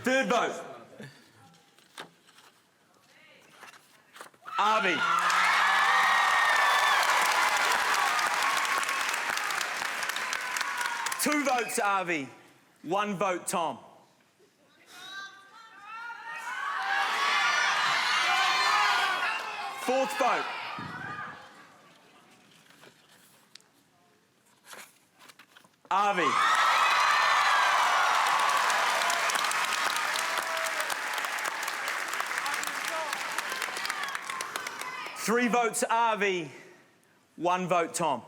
Third vote. Avi. Two votes, Avi. One vote, Tom. Fourth vote. Avi. Three votes, Avi. One vote, Tom.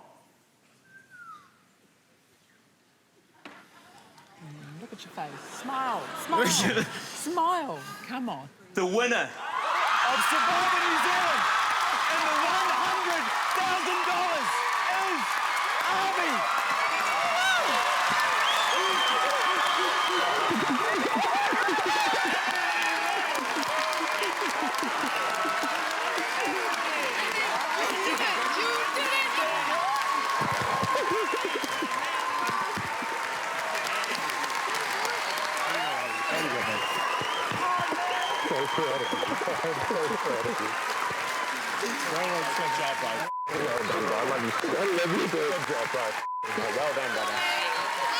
Look at your face. Smile. Smile. Smile. Come on. The winner of Survivor New Zealand and the $100,000 is Avi.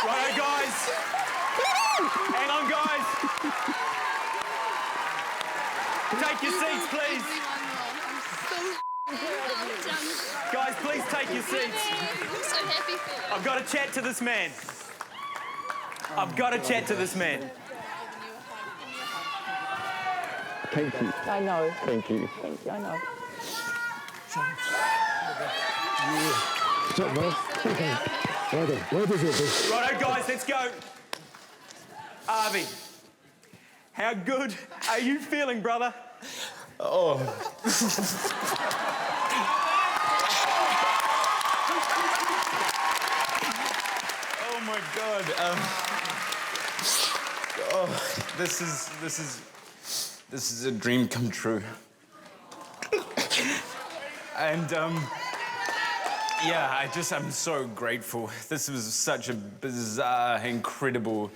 Righto, guys. Hang on, guys. Take your seats, please. Guys, please take your seats. I'm so happy for you. I've got to chat to this man. I've got to chat to this man. Thank you. I know. Thank you. Thank you, I know. Stop, man. Righto, guys, let's go. Avi, how good are you feeling, brother? Oh. Oh my God. This is a dream come true. And yeah, I'm so grateful. This was such a bizarre, incredible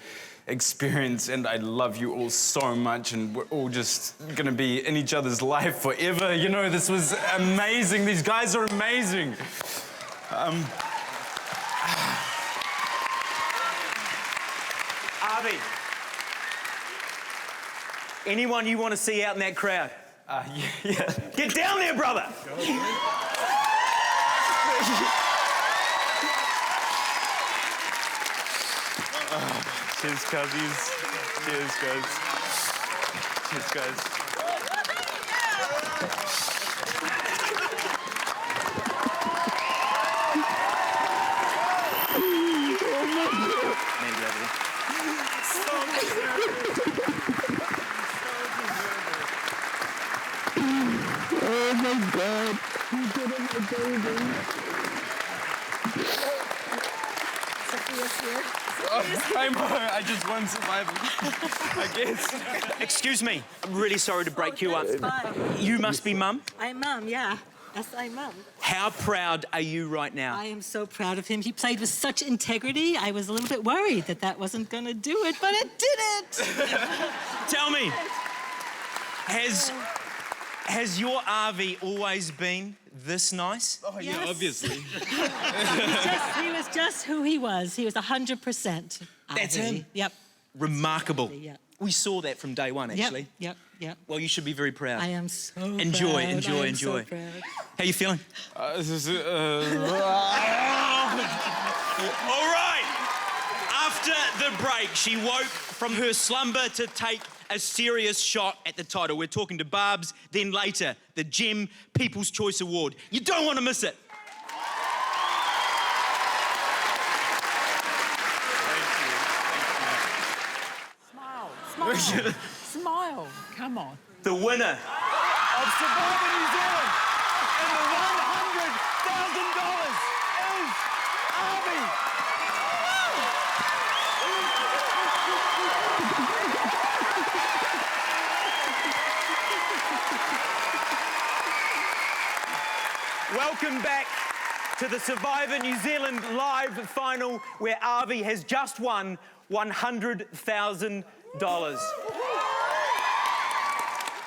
experience, and I love you all so much, and we're all just gonna be in each other's life forever. You know, this was amazing. These guys are amazing. Avi, anyone you want to see out in that crowd? Yeah. Get down there, brother! Cheers, cuzzies. Cheers, guys. Cheers, guys. Oh my God. You did it, my baby. Sophia's here. I just won survival, I guess. Excuse me, I'm really sorry to break you up. You must be Mum? I'm Mum, yeah. Yes, I'm Mum. How proud are you right now? I am so proud of him. He played with such integrity. I was a little bit worried that wasn't going to do it, but it did it. Tell me, has your Avi always been this nice? Oh, yeah, Yes. obviously. He was just who he was. He was 100%. That's him? Yep. Remarkable. Yep. We saw that from day one, actually. Yep. Well, you should be very proud. I am so Enjoy, proud. enjoy, I am enjoy. So proud. How you feeling? All right. After the break, she woke from her slumber to take a serious shot at the title. We're talking to Barbs, then later, the Gem People's Choice Award. You don't want to miss it. Smile. Smile. Come on. The winner of Survivor New Zealand and the $100,000 is Avi. Welcome back to the Survivor New Zealand live final where Avi has just won $100,000.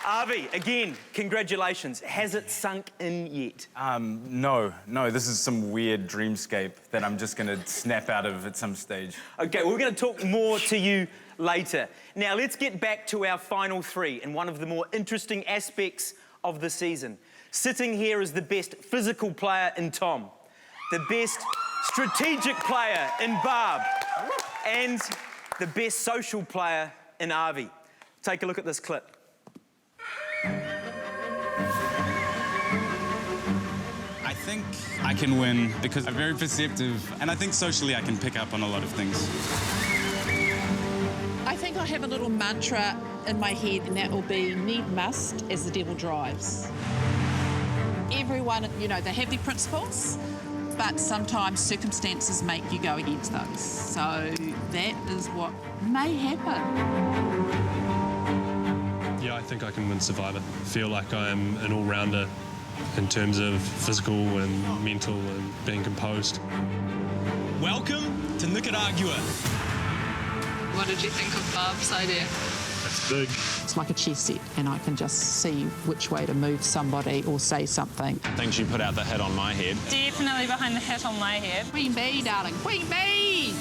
Avi, again, congratulations. Has it sunk in yet? No, this is some weird dreamscape that I'm just gonna snap out of at some stage. Okay, we're going to talk more to you later. Now, let's get back to our final three and one of the more interesting aspects of the season. Sitting here is the best physical player in Tom, the best strategic player in Barb, and the best social player in Avi. Take a look at this clip. I think I can win because I'm very perceptive, and I think socially I can pick up on a lot of things. I think I have a little mantra in my head, and that will be need must as the devil drives. Everyone, you know, they have their principles, but sometimes circumstances make you go against those. So that is what may happen. Yeah, I think I can win Survivor. I feel like I'm an all-rounder in terms of physical and mental and being composed. Welcome to Nicaragua. What did you think of Barb's idea? That's big. It's like a chess set, and I can just see which way to move somebody or say something. I think she put out the hit on my head. Definitely behind the hit on my head. Queen bee, darling, queen bee!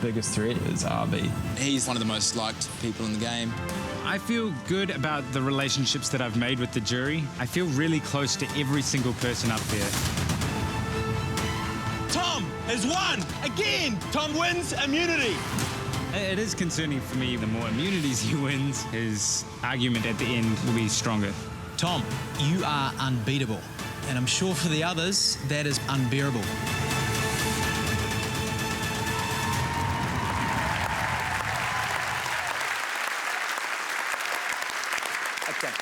Biggest threat is RB. He's one of the most liked people in the game. I feel good about the relationships that I've made with the jury. I feel really close to every single person up there. Tom, has won again. Tom wins immunity. It is concerning for me. The more immunities he wins, his argument at the end will be stronger. Tom, you are unbeatable. And I'm sure for the others, that is unbearable. Okay.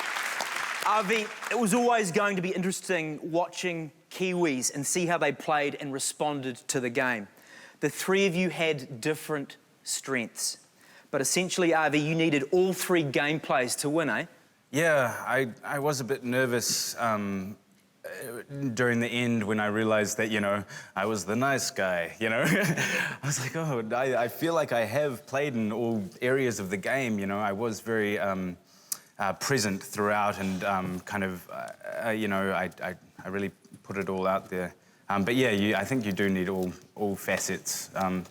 Avi, it was always going to be interesting watching Kiwis and see how they played and responded to the game. The three of you had different strengths. But essentially, Avi, you needed all three gameplays to win, eh? Yeah, I was a bit nervous during the end when I realized that, you know, I was the nice guy, you know? I was like, oh, I feel like I have played in all areas of the game, you know? I was very present throughout and you know, I really put it all out there. But yeah, I think you do need all facets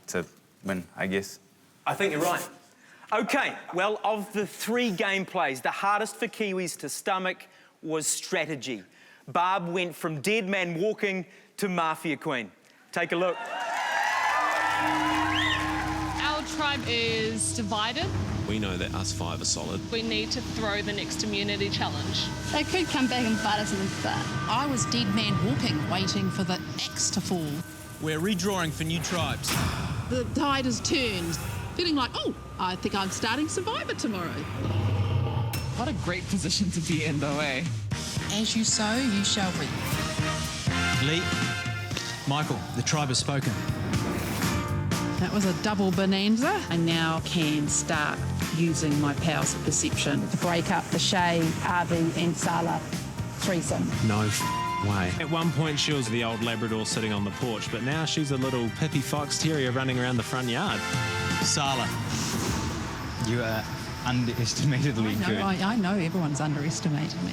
to win, I guess. I think you're right. Okay, well, of the three gameplays, the hardest for Kiwis to stomach was strategy. Barb went from dead man walking to Mafia Queen. Take a look. Our tribe is divided. We know that us five are solid. We need to throw the next immunity challenge. They could come back and fight us in the start. I was dead man walking, waiting for the axe to fall. We're redrawing for new tribes. The tide has turned. Feeling like, oh, I think I'm starting Survivor tomorrow. What a great position to be in, though, eh? As you sow, you shall reap. Lee, Michael, the tribe has spoken. That was a double bonanza. I now can start using my powers of perception to break up the Shay, Avi and Sala threesome. No way. At one point, she was the old Labrador sitting on the porch, but now she's a little pippy fox terrier running around the front yard. Sala. You are underestimatedly good. I know everyone's underestimated me.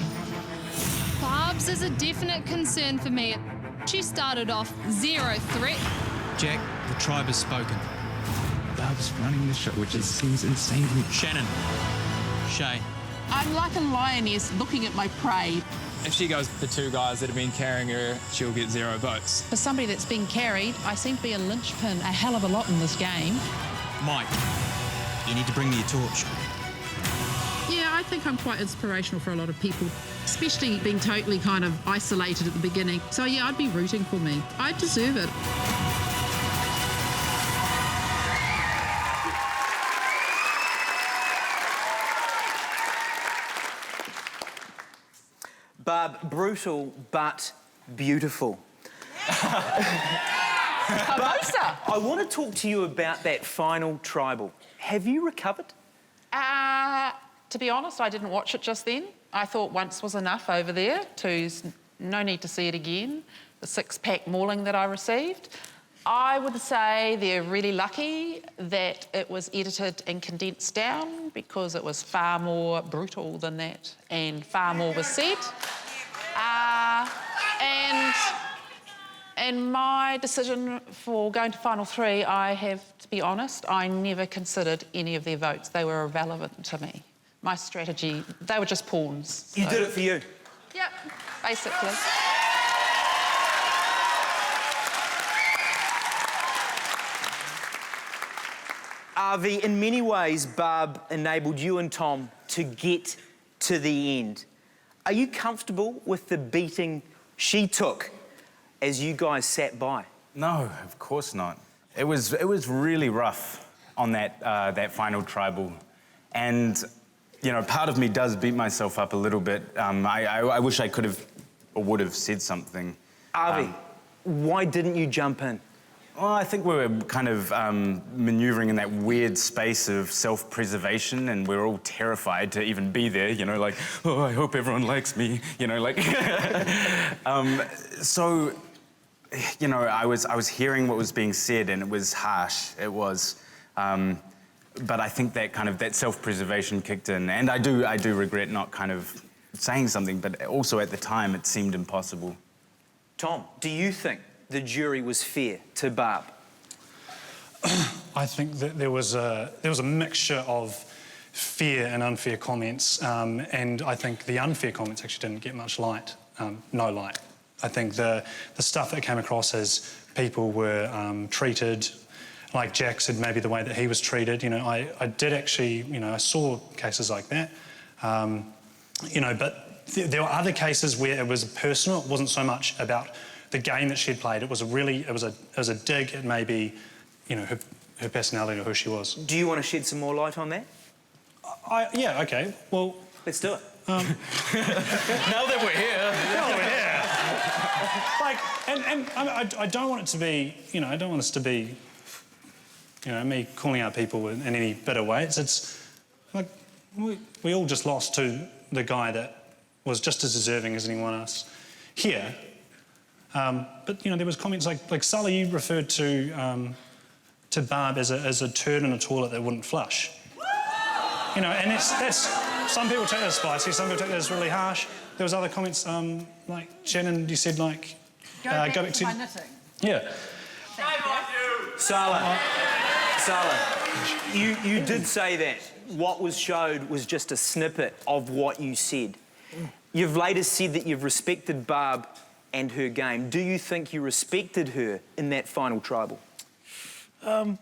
Barb's is a definite concern for me. She started off 0 threat. Jack, the tribe has spoken. Barb's running the show, which seems insane to me. Shannon. Shay. I'm like a lioness looking at my prey. If she goes with the two guys that have been carrying her, she'll get 0 votes. For somebody that's been carried, I seem to be a linchpin a hell of a lot in this game. Mike, you need to bring me a torch. Yeah, I think I'm quite inspirational for a lot of people, especially being totally kind of isolated at the beginning. So yeah, I'd be rooting for me. I deserve it. Barb, brutal but beautiful. I want to talk to you about that final tribal. Have you recovered? To be honest, I didn't watch it just then. I thought once was enough over there. No need to see it again. The 6-pack mauling that I received. I would say they're really lucky that it was edited and condensed down because it was far more brutal than that and far more was said. And my decision for going to Final 3, I have to be honest, I never considered any of their votes. They were irrelevant to me. My strategy, they were just pawns. You did it for you? Yep, basically. Avi, in many ways, Barb enabled you and Tom to get to the end. Are you comfortable with the beating she took as you guys sat by? No, of course not. It was really rough on that final tribal, and you know, part of me does beat myself up a little bit. I wish I could have or would have said something. Avi, why didn't you jump in? Well, I think we were kind of manoeuvring in that weird space of self-preservation, and we're all terrified to even be there, you know, like, oh, I hope everyone likes me, you know, like... So, you know, I was hearing what was being said, and it was harsh, it was. But I think that self-preservation kicked in, and I do regret not kind of saying something, but also at the time it seemed impossible. Tom, do you think the jury was fair to Barb? I think that there was a mixture of fair and unfair comments, and I think the unfair comments actually didn't get much light, no light. I think the stuff that came across as people were treated. Like Jack said, maybe the way that he was treated. You know, I did actually, you know, I saw cases like that. You know, but there were other cases where it was personal. It wasn't so much about the game that she'd played. It was a dig at maybe, you know, her personality or who she was. Do you want to shed some more light on that? Yeah, okay. Well, let's do it. Now that we're here. Like, I don't want it to be, you know, I don't want us to be, you know, me calling out people in any bitter ways. It's like we all just lost to the guy that was just as deserving as anyone else here. But you know, there was comments like Sully, you referred to Barb as a turd in a toilet that wouldn't flush. You know, and that's some people take that as spicy, some people take that as really harsh. There was other comments like Shannon, you said like go back to my knitting. Yeah. Sala, you did say that. What was showed was just a snippet of what you said. You've later said that you've respected Barb and her game. Do you think you respected her in that final tribal? I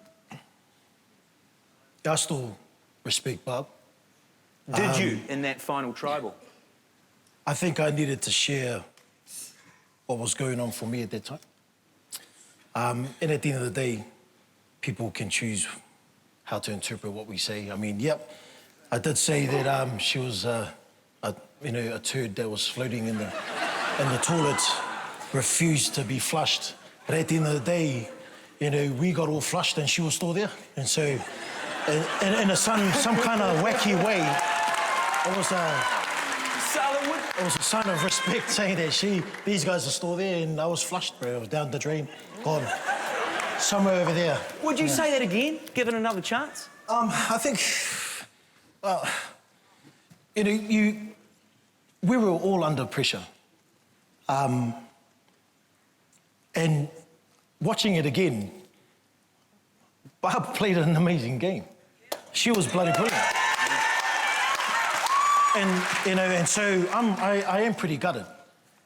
still respect Barb. Did you in that final tribal? I think I needed to share what was going on for me at that time. And at the end of the day, people can choose how to interpret what we say. I mean, yep, I did say that she was, you know, a turd that was floating in the toilet, refused to be flushed. But at the end of the day, you know, we got all flushed and she was still there. And so, in some kind of wacky way, it was a sign of respect saying that these guys are still there and I was flushed, bro. I was down the drain, gone. Somewhere over there. Would you say that again, given another chance? I think, well, you know, we were all under pressure. And watching it again, Barb played an amazing game. She was bloody brilliant. And, you know, and so I am pretty gutted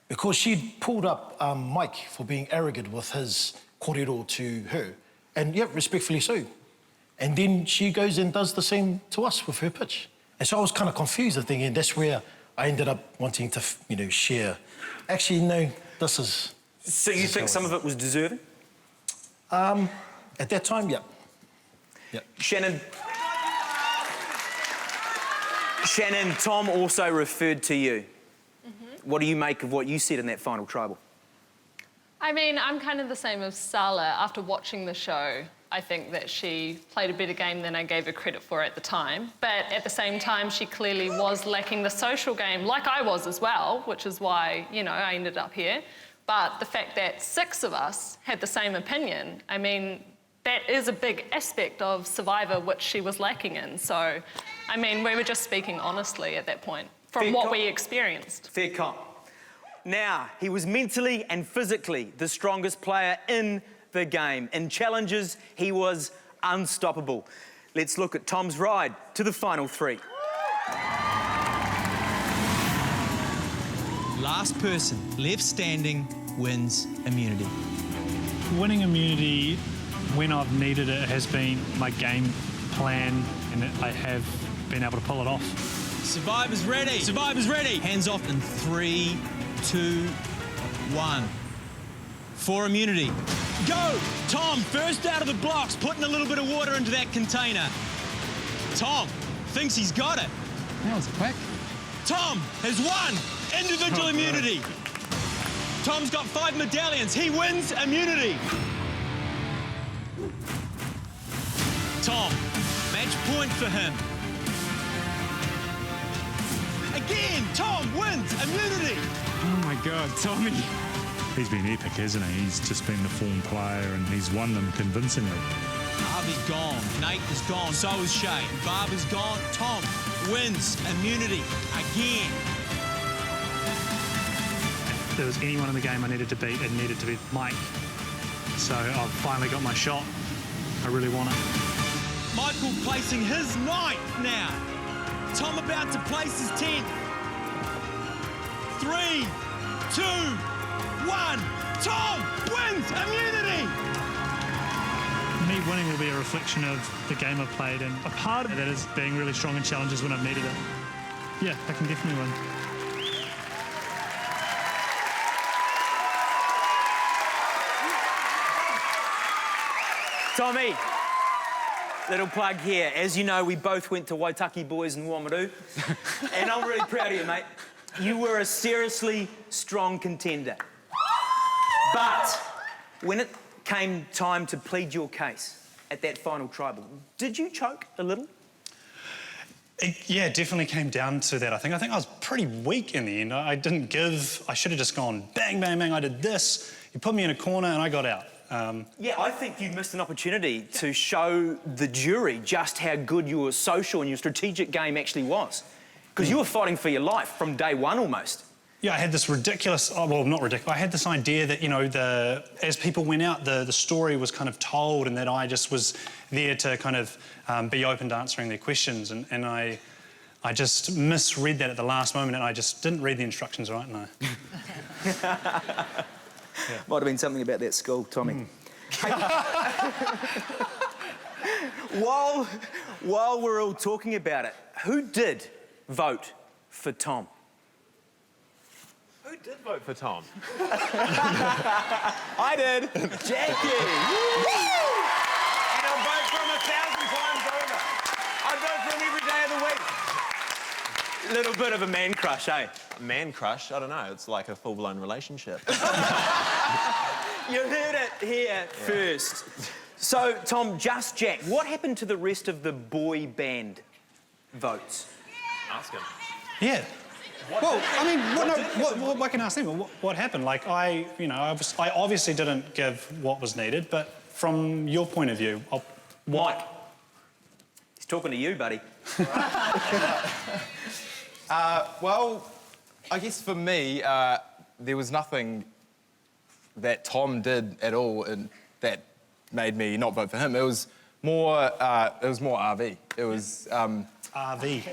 because she'd pulled up Mike for being arrogant with his kōrero to her. And, yeah, respectfully so. And then she goes and does the same to us with her pitch. And so I was kind of confused, I think, and that's where I ended up wanting to, you know, share. Actually, no, this is... So you think some of it was deserving? At that time, yeah. Shannon, Tom also referred to you. What do you make of what you said in that final tribal? I mean, I'm kind of the same as Sala. After watching the show, I think that she played a better game than I gave her credit for at the time. But at the same time, she clearly was lacking the social game, like I was as well, which is why, you know, I ended up here. But the fact that 6 of us had the same opinion, I mean, that is a big aspect of Survivor which she was lacking in. So, I mean, we were just speaking honestly at that point from what we experienced. Fair comp. Now, he was mentally and physically the strongest player in the game. In challenges, he was unstoppable. Let's look at Tom's ride to the final 3. Last person left standing wins immunity. Winning immunity when I've needed it has been my game plan, and I have been able to pull it off. Survivor's ready. Survivor's ready. Hands off in 3, 2, 1. For immunity. Go! Tom, first out of the blocks, putting a little bit of water into that container. Tom thinks he's got it. That was quick. Tom has won individual immunity. Tom's got 5 medallions. He wins immunity. Tom, match point for him. Again, Tom wins immunity. Oh my God, Tommy. He's been epic, hasn't he? He's just been the form player and he's won them convincingly. Harvey's gone. Nate is gone. So is Shane. Barb is gone. Tom wins immunity again. If there was anyone in the game I needed to beat, it needed to be Mike. So I've finally got my shot. I really want it. Michael placing his 9th now. Tom about to place his 10th. 3, 2, 1. Tom wins immunity! Me winning will be a reflection of the game I've played, and a part of that is being really strong in challenges when I've needed it. Yeah, I can definitely win. Tommy, little plug here. As you know, we both went to Waitaki Boys in Wamaroo, and I'm really proud of you, mate. You were a seriously strong contender. But when it came time to plead your case at that final tribal, did you choke a little? Yeah, it definitely came down to that. I think I was pretty weak in the end. I didn't give. I should have just gone bang, bang, bang. I did this. You put me in a corner and I got out. Yeah, I think you missed an opportunity to show the jury just how good your social and your strategic game actually was. Because you were fighting for your life from day one almost. Yeah, I had this ridiculous, well, not ridiculous, I had this idea that, you know, as people went out, the story was kind of told, and that I just was there to kind of be open to answering their questions. And I just misread that at the last moment, and I just didn't read the instructions right, no. Yeah. Might have been something about that school, Tommy. While we're all talking about it, who did vote for Tom? Who did vote for Tom? I did. Jackie. And I'll vote for him 1,000 times over. I vote for him every day of the week. Little bit of a man crush, eh? Man crush? I don't know. It's like a full-blown relationship. You heard it here first. So, Tom, just Jack, what happened to the rest of the boy band votes? Ask him. Yeah. Well, I mean, what I can ask them. What happened? Like, I obviously didn't give what was needed, but from your point of view, Mike, he's talking to you, buddy. Well, I guess for me, there was nothing that Tom did at all and that made me not vote for him. It was more RV. It was RV.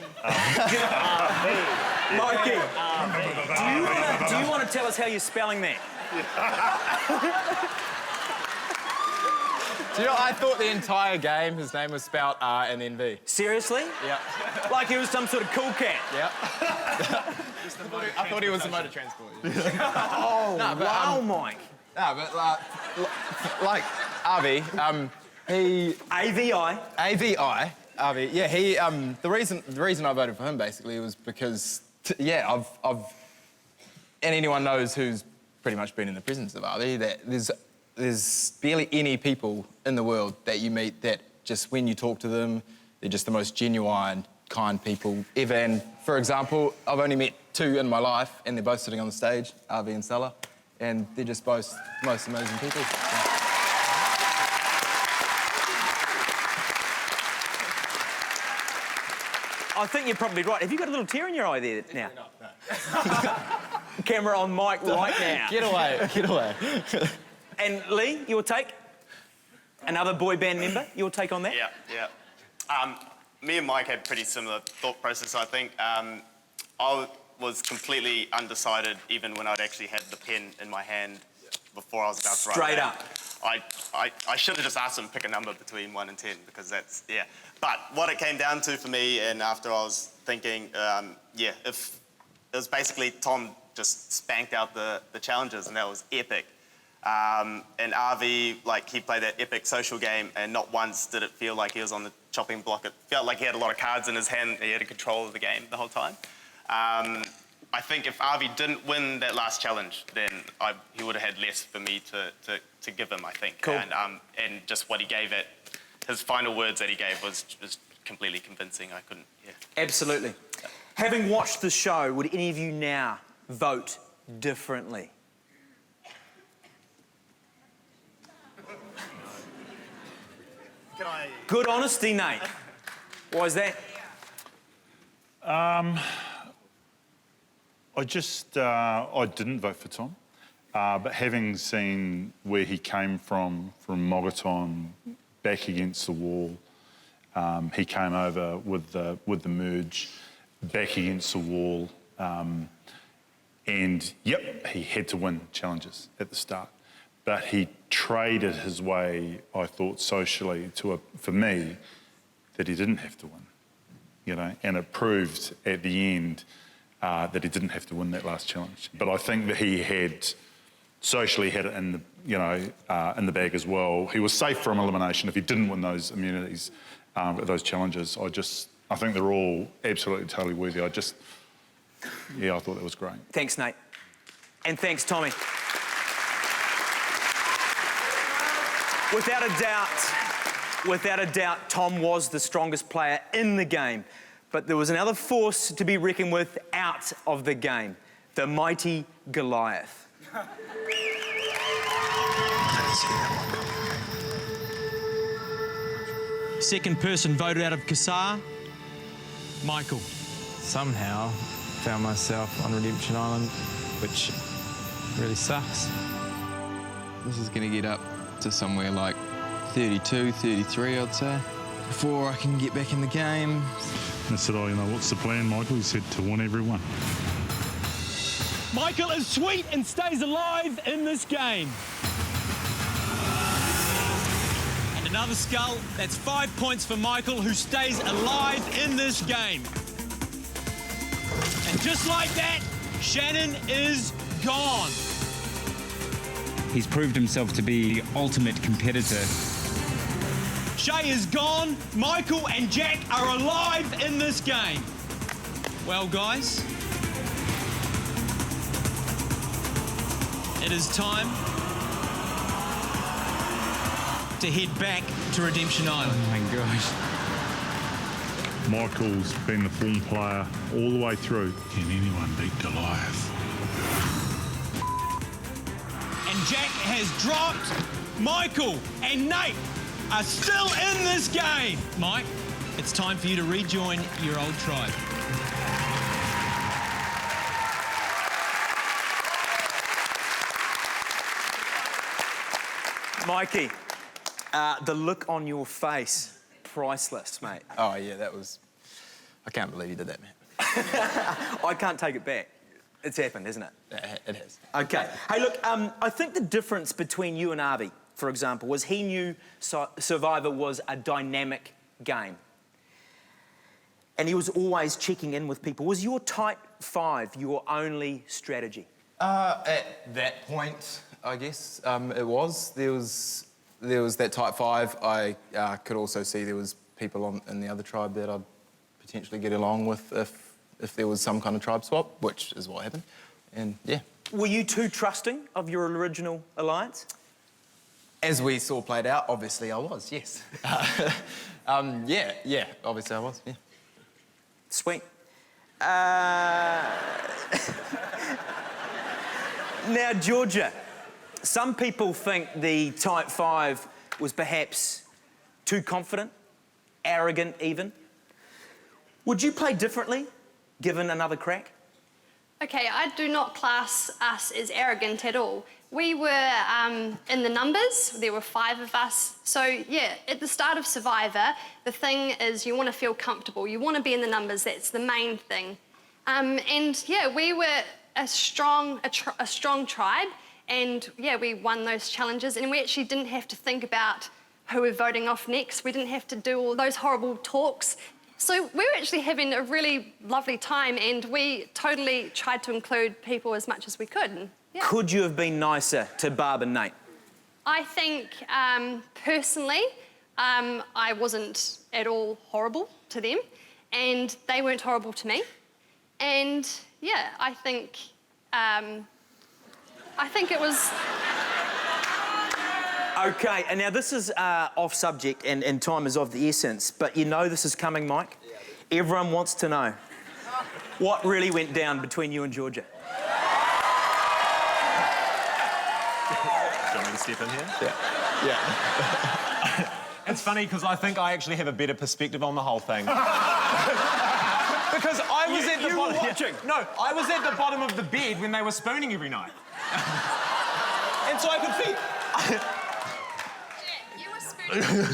Mikey, do you want to tell us how you're spelling that? Do you know, I thought the entire game his name was spelled R and then V. Seriously? Yeah. Like he was some sort of cool cat? Yeah. I thought he was a motor transport. Oh, No, but, wow, Mike. No, but like RV, he... AVI. AVI, RV, yeah, he, the reason I voted for him basically was because, I've, and anyone knows who's pretty much been in the prisons of RV, that there's barely any people in the world that you meet that just when you talk to them, they're just the most genuine, kind people ever. And for example, I've only met 2 in my life, and they're both sitting on the stage, RV and Stella, and they're just both the most amazing people. I think you're probably right. Have you got a little tear in your eye there now? No. Camera on Mike right now. Get away, get away. And Lee, your take? Another boy band member, your take on that? Yeah. Me and Mike had pretty similar thought process, I think. I was completely undecided even when I'd actually had the pen in my hand before I was about to write. Straight up. I should have just asked him to pick a number between 1 and 10 because that's, But what it came down to for me, and after I was thinking, if it was basically Tom just spanked out the challenges and that was epic. And RV, like, he played that epic social game and not once did it feel like he was on the chopping block. It felt like he had a lot of cards in his hand and he had control of the game the whole time. I think if RV didn't win that last challenge, then he would have had less for me to give him, I think. Cool. And just what he gave it, his final words that he gave was completely convincing. I couldn't, Absolutely. Having watched the show, would any of you now vote differently? Good honesty, Nate. Why is that? I didn't vote for Tom, but having seen where he came from Mogaton, back against the wall, he came over with the merge, back against the wall, and he had to win challenges at the start. but he traded his way, I thought, socially for me, that he didn't have to win, you know, and it proved at the end that he didn't have to win that last challenge. But I think that he had socially had it in the, you know, in the bag as well. He was safe from elimination if he didn't win those immunities, those challenges. I think they're all absolutely totally worthy. I thought that was great. Thanks, Nate. And thanks, Tommy. Without a doubt, Tom was the strongest player in the game. But there was another force to be reckoned with out of the game, the mighty Goliath. Second person voted out of Kassar, Michael. Somehow found myself on Redemption Island, which really sucks. This is going to get up to somewhere like 32, 33, I'd say, before I can get back in the game. I said, oh, you know, what's the plan, Michael? He said, to win everyone. Michael is sweet and stays alive in this game. And another skull. That's 5 points for Michael, who stays alive in this game. And just like that, Shannon is gone. He's proved himself to be the ultimate competitor. Shay is gone. Michael and Jack are alive in this game. Well, guys, it is time to head back to Redemption Island. Oh my gosh. Michael's been the form player all the way through. Can anyone beat Goliath? And Jack has dropped. Michael and Nate are still in this game. Mike, it's time for you to rejoin your old tribe. Mikey, the look on your face, priceless, mate. Oh, yeah, that was... I can't believe you did that, man. I can't take it back. It's happened, isn't it? It has. OK. Hey, look, I think the difference between you and Avi, for example, was he knew Survivor was a dynamic game. And he was always checking in with people. Was your tight five your only strategy? At that point, I guess, it was. There was that tight five. I could also see there was people in the other tribe that I'd potentially get along with if there was some kind of tribe swap, which is what happened. And, yeah. Were you too trusting of your original alliance? As we saw played out, obviously I was, yes. Yeah, obviously I was, yeah. Sweet. Now, Georgia, some people think the tight five was perhaps too confident, arrogant even. Would you play differently, given another crack? Okay, I do not class us as arrogant at all. We were in the numbers, there were 5 of us. So yeah, at the start of Survivor, the thing is you want to feel comfortable. You want to be in the numbers, that's the main thing. And yeah, we were a strong tribe, and yeah, we won those challenges, and we actually didn't have to think about who we're voting off next. We didn't have to do all those horrible talks. So we were actually having a really lovely time, and we totally tried to include people as much as we could. And, yeah. Could you have been nicer to Barb and Nate? I think, personally, I wasn't at all horrible to them, and they weren't horrible to me. And, yeah, I think it was... OK, and now this is off subject and time is of the essence, but you know this is coming, Mike? Yeah. Everyone wants to know what really went down between you and Georgia. Do you want me to step in here? Yeah. It's funny because I think I actually have a better perspective on the whole thing. Because I was at the bottom. Watching. No, I was at the bottom of the bed when they were spooning every night. And so I could see.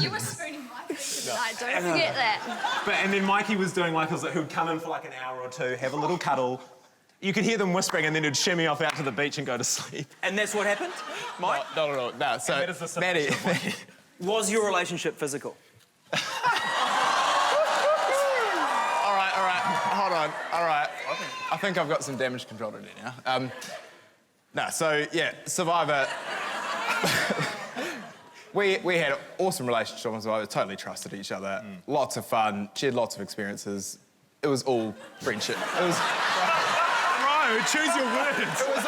You were spooning my food tonight, don't forget that. And then Mikey was doing like, who'd come in for like an hour or two, have a little cuddle, You could hear them whispering and then you'd shimmy off out to the beach and go to sleep. And that's what happened, Mike? No. So, And that is the Maddie, Was your relationship physical? all right. Hold on. All right. I think I've got some damage control to do now. Survivor. we had an awesome relationship on Survivor. Totally trusted each other. Lots of fun. Shared lots of experiences. It was all friendship. It was. Bro, choose your words. It was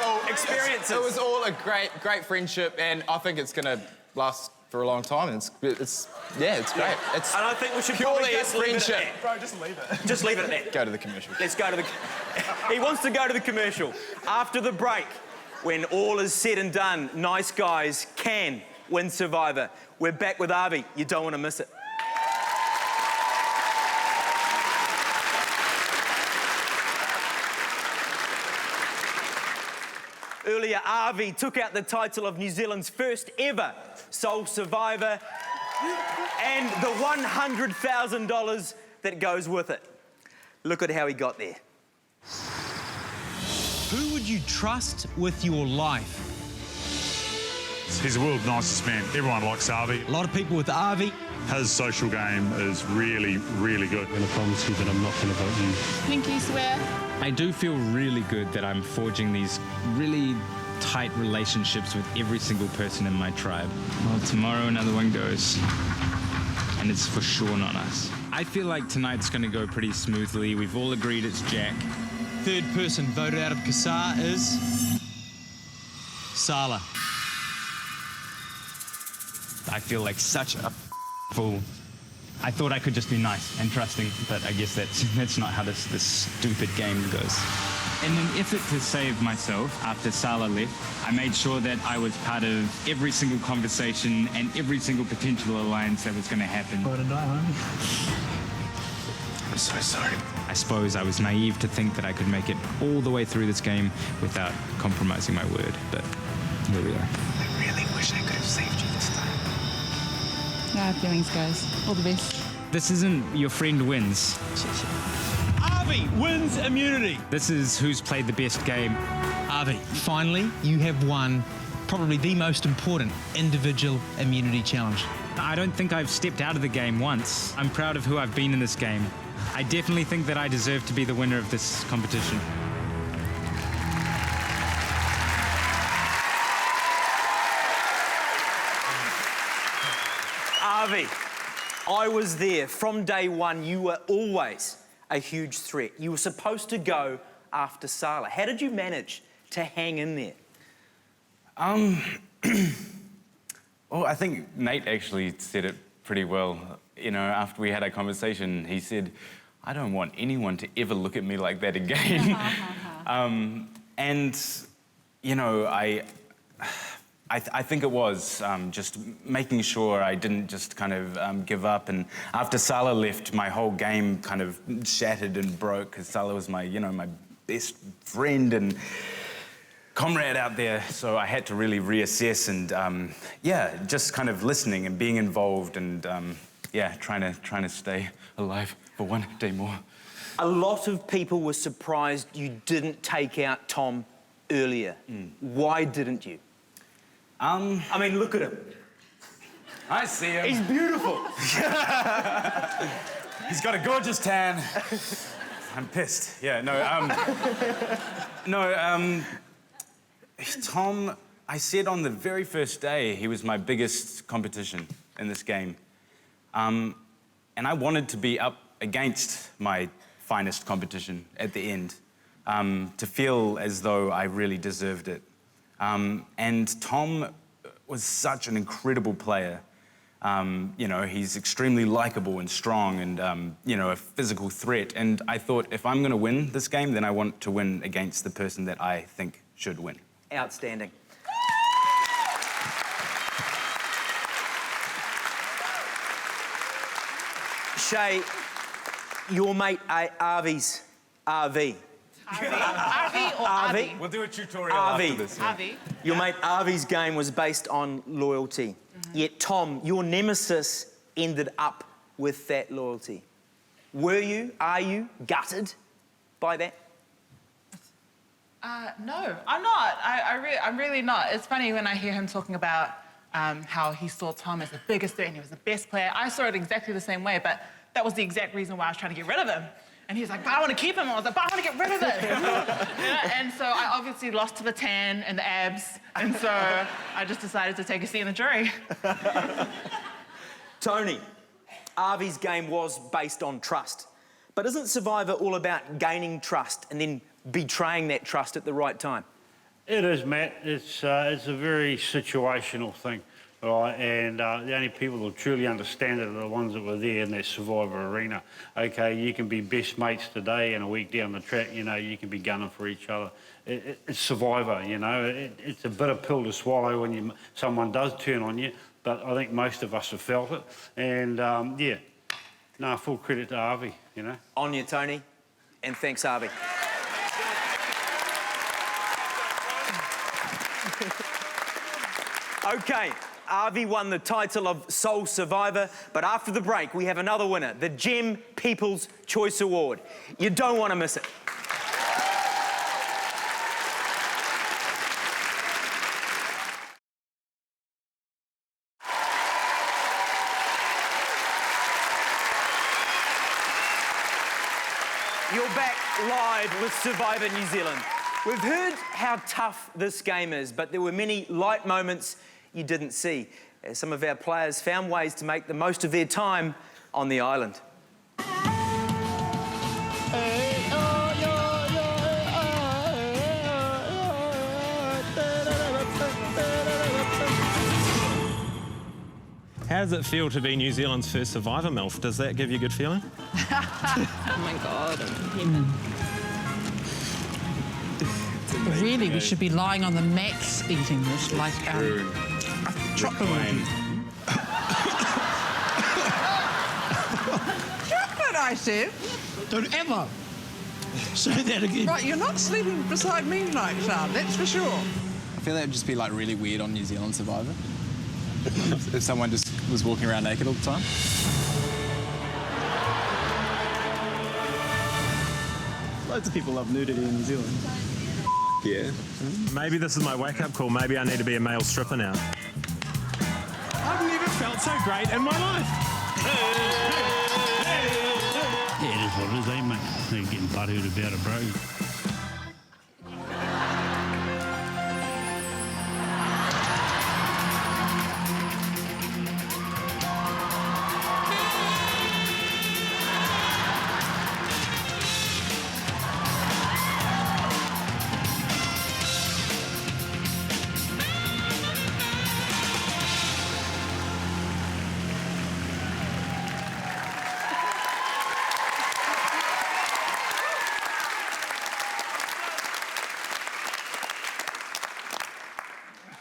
all experiences. It was all a great friendship, and I think it's gonna last for a long time. And it's great. It's And I think we should purely probably just leave it at friendship. that. Bro, just leave it. Just leave it at that. Go to the commercial. Let's go to the... He wants to go to the commercial. After the break, when all is said and done, nice guys can win Survivor. We're back with Avi. You don't want to miss it. Earlier, Avi took out the title of New Zealand's first ever sole survivor and the $100,000 that goes with it. Look at how he got there. Who would you trust with your life? He's the world's nicest man. Everyone likes Avi. A lot of people with Avi. His social game is really, really good. I'm going to promise you that I'm not going to vote you. Pinky swear. I do feel really good that I'm forging these really tight relationships with every single person in my tribe. Well, tomorrow another one goes, and it's for sure not us. I feel like tonight's going to go pretty smoothly. We've all agreed it's Jack. Third person voted out of Kasar is Sala. I feel like such a fool. I thought I could just be nice and trusting, but I guess that's not how this stupid game goes. In an effort to save myself after Sala left, I made sure that I was part of every single conversation and every single potential alliance that was going to happen. I'm so sorry. I suppose I was naive to think that I could make it all the way through this game without compromising my word, but here we are. I really wish I could have saved you this time. No feelings, guys. All the best. This isn't your friend wins. Avi wins immunity. This is who's played the best game. Avi, finally, you have won probably the most important individual immunity challenge. I don't think I've stepped out of the game once. I'm proud of who I've been in this game. I definitely think that I deserve to be the winner of this competition. Avi, I was there from day one. You were always a huge threat. You were supposed to go after Sala. How did you manage to hang in there? Well, I think Nate actually said it pretty well. You know, after we had our conversation, he said, I don't want anyone to ever look at me like that again. And, you know, I think it was just making sure I didn't just kind of give up. And after Sala left, my whole game kind of shattered and broke because Sala was my, you know, my best friend and comrade out there. So I had to really reassess and, yeah, just kind of listening and being involved and, yeah, trying to stay alive for one day more. A lot of people were surprised you didn't take out Tom earlier. Why didn't you? I mean, look at him. I see him. He's beautiful. He's got a gorgeous tan. I'm pissed. Yeah, Tom, I said on the very first day he was my biggest competition in this game. And I wanted to be up against my finest competition at the end, to feel as though I really deserved it. And Tom was such an incredible player. You know, he's extremely likable and strong and, you know, a physical threat. And I thought, if I'm going to win this game, then I want to win against the person that I think should win. Outstanding. Shay, your mate Avi's RV. Arvi or Avi? We'll do a tutorial Avi. after this. Yeah. Avi. Your mate Avi's game was based on loyalty. Yet, Tom, your nemesis ended up with that loyalty. Are you gutted by that? No, I'm not. I'm really not. It's funny when I hear him talking about how he saw Tom as the biggest threat and he was the best player. I saw it exactly the same way, but that was the exact reason why I was trying to get rid of him. And he was like, but I want to keep him. I was like, but I want to get rid of him. And so I obviously lost to the tan and the abs. And so I just decided to take a seat in the jury. Tony, Avi's game was based on trust. But isn't Survivor all about gaining trust and then betraying that trust at the right time? It is, Matt. It's a very situational thing, right? And the only people who truly understand it are the ones that were there in that Survivor arena. Okay, you can be best mates today, and a week down the track, you know, you can be gunning for each other. It's Survivor, you know. It's a bitter pill to swallow when someone does turn on you, but I think most of us have felt it. And, yeah, no, full credit to Avi, you know. On you, Tony, and thanks, Avi. OK, Avi won the title of Sole Survivor, but after the break, we have another winner, the Gem People's Choice Award. You don't want to miss it. You're back live with Survivor New Zealand. We've heard how tough this game is, but there were many light moments you didn't see, as some of our players found ways to make the most of their time on the island. How does it feel to be New Zealand's first Survivor MILF? Does that give you a good feeling? Oh my God. Really, we should be lying on the mats eating this like a chocolate would. Chocolate, I said. Don't ever say that again. Right, you're not sleeping beside me tonight, Sean, that's for sure. I feel that would just be like really weird on New Zealand Survivor. If someone just was walking around naked all the time. Loads of people love nudity in New Zealand. Yeah. Maybe this is my wake-up call. Maybe I need to be a male stripper now. I've never felt so great in my life. Yeah, it is what it is, eh, mate? They're getting butthurt about it, bro.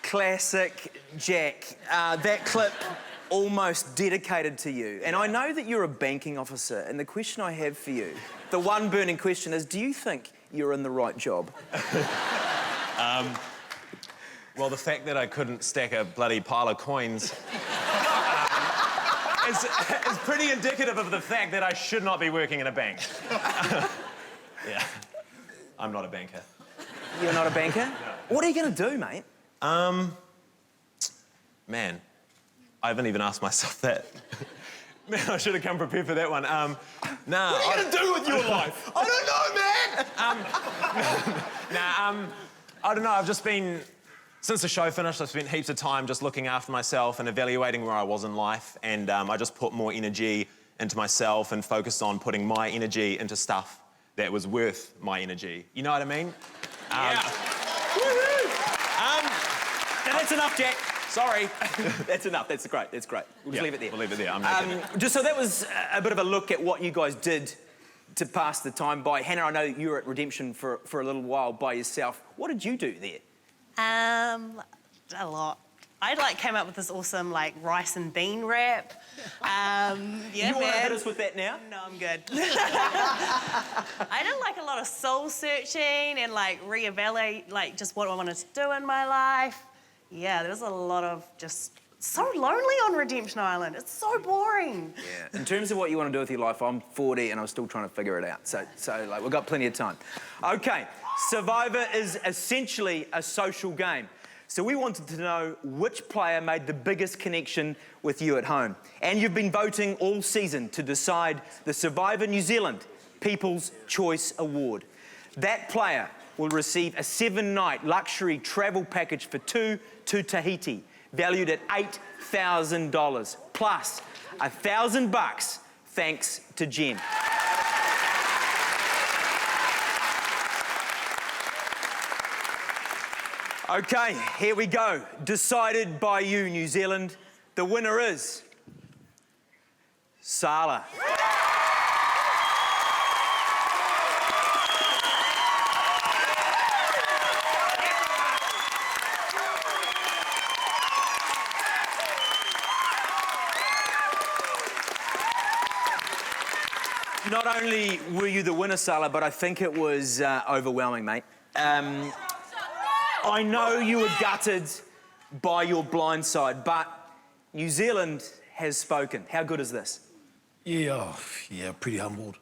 Classic Jack. That clip almost dedicated to you. And I know that you're a banking officer, and the question I have for you, the one burning question is, do you think you're in the right job? Well, the fact that I couldn't stack a bloody pile of coins is pretty indicative of the fact that I should not be working in a bank. Yeah, I'm not a banker. You're not a banker? No. What are you going to do, mate? Man, I haven't even asked myself that. Man, I should have come prepared for that one. Nah. What are you going to do with your life? I don't know, man! I don't know, I've just been... Since the show finished, I've spent heaps of time just looking after myself and evaluating where I was in life, and I just put more energy into myself and focused on putting my energy into stuff that was worth my energy. You know what I mean? Yeah. That's enough, Jack. Sorry. That's enough. That's great. That's great. We'll just leave it there. We'll leave it there. Just so that was a bit of a look at what you guys did to pass the time by. Hannah, I know you were at Redemption for a little while by yourself. What did you do there? A lot. I came up with this awesome rice and bean wrap. Yeah, you want to hit us with that now? No, I'm good. I did a lot of soul searching and reevaluate just what I wanted to do in my life. Yeah, there was a lot of just so lonely on Redemption Island. It's so boring. Yeah. In terms of what you want to do with your life, I'm 40 and I'm still trying to figure it out. So like, we've got plenty of time. Okay, Survivor is essentially a social game. So we wanted to know which player made the biggest connection with you at home. And you've been voting all season to decide the Survivor New Zealand People's Choice Award. That player will receive a 7-night luxury travel package for two to Tahiti, valued at $8,000, plus $1,000 thanks to Jen. Okay, here we go. Decided by you, New Zealand. The winner is Sala. Not only were you the winner, Sala, but I think it was overwhelming, mate. I know you were gutted by your blind side, but New Zealand has spoken. How good is this? Yeah, pretty humbled.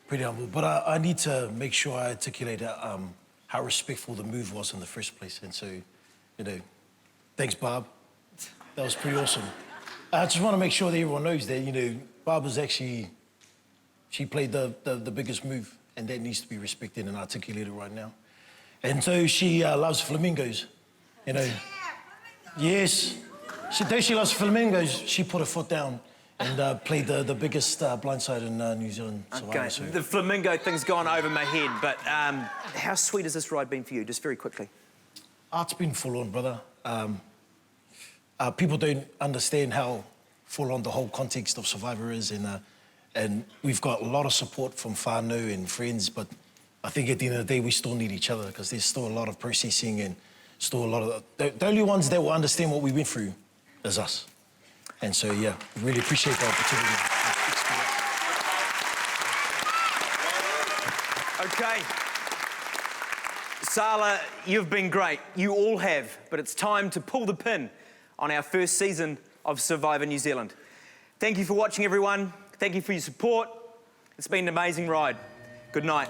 Pretty humbled. But I need to make sure I articulate how respectful the move was in the first place. And so, you know, thanks, Barb. That was pretty awesome. I just want to make sure that everyone knows that, you know, Barb was actually, she played the biggest move, and that needs to be respected and articulated right now. And so she loves flamingos, you know. Yes, though she loves flamingos, she put her foot down and played the biggest blindside in New Zealand Survivor. Okay, the flamingo thing's gone over my head, but how sweet has this ride been for you, just very quickly? It's been full on, brother. People don't understand how full on the whole context of Survivor is, and we've got a lot of support from whānau and friends, but I think at the end of the day, we still need each other because there's still a lot of processing and still a lot of... The only ones that will understand what we went through is us. And so, yeah, really appreciate the opportunity. Okay. Sala, you've been great. You all have. But it's time to pull the pin on our first season of Survivor New Zealand. Thank you for watching, everyone. Thank you for your support. It's been an amazing ride. Good night.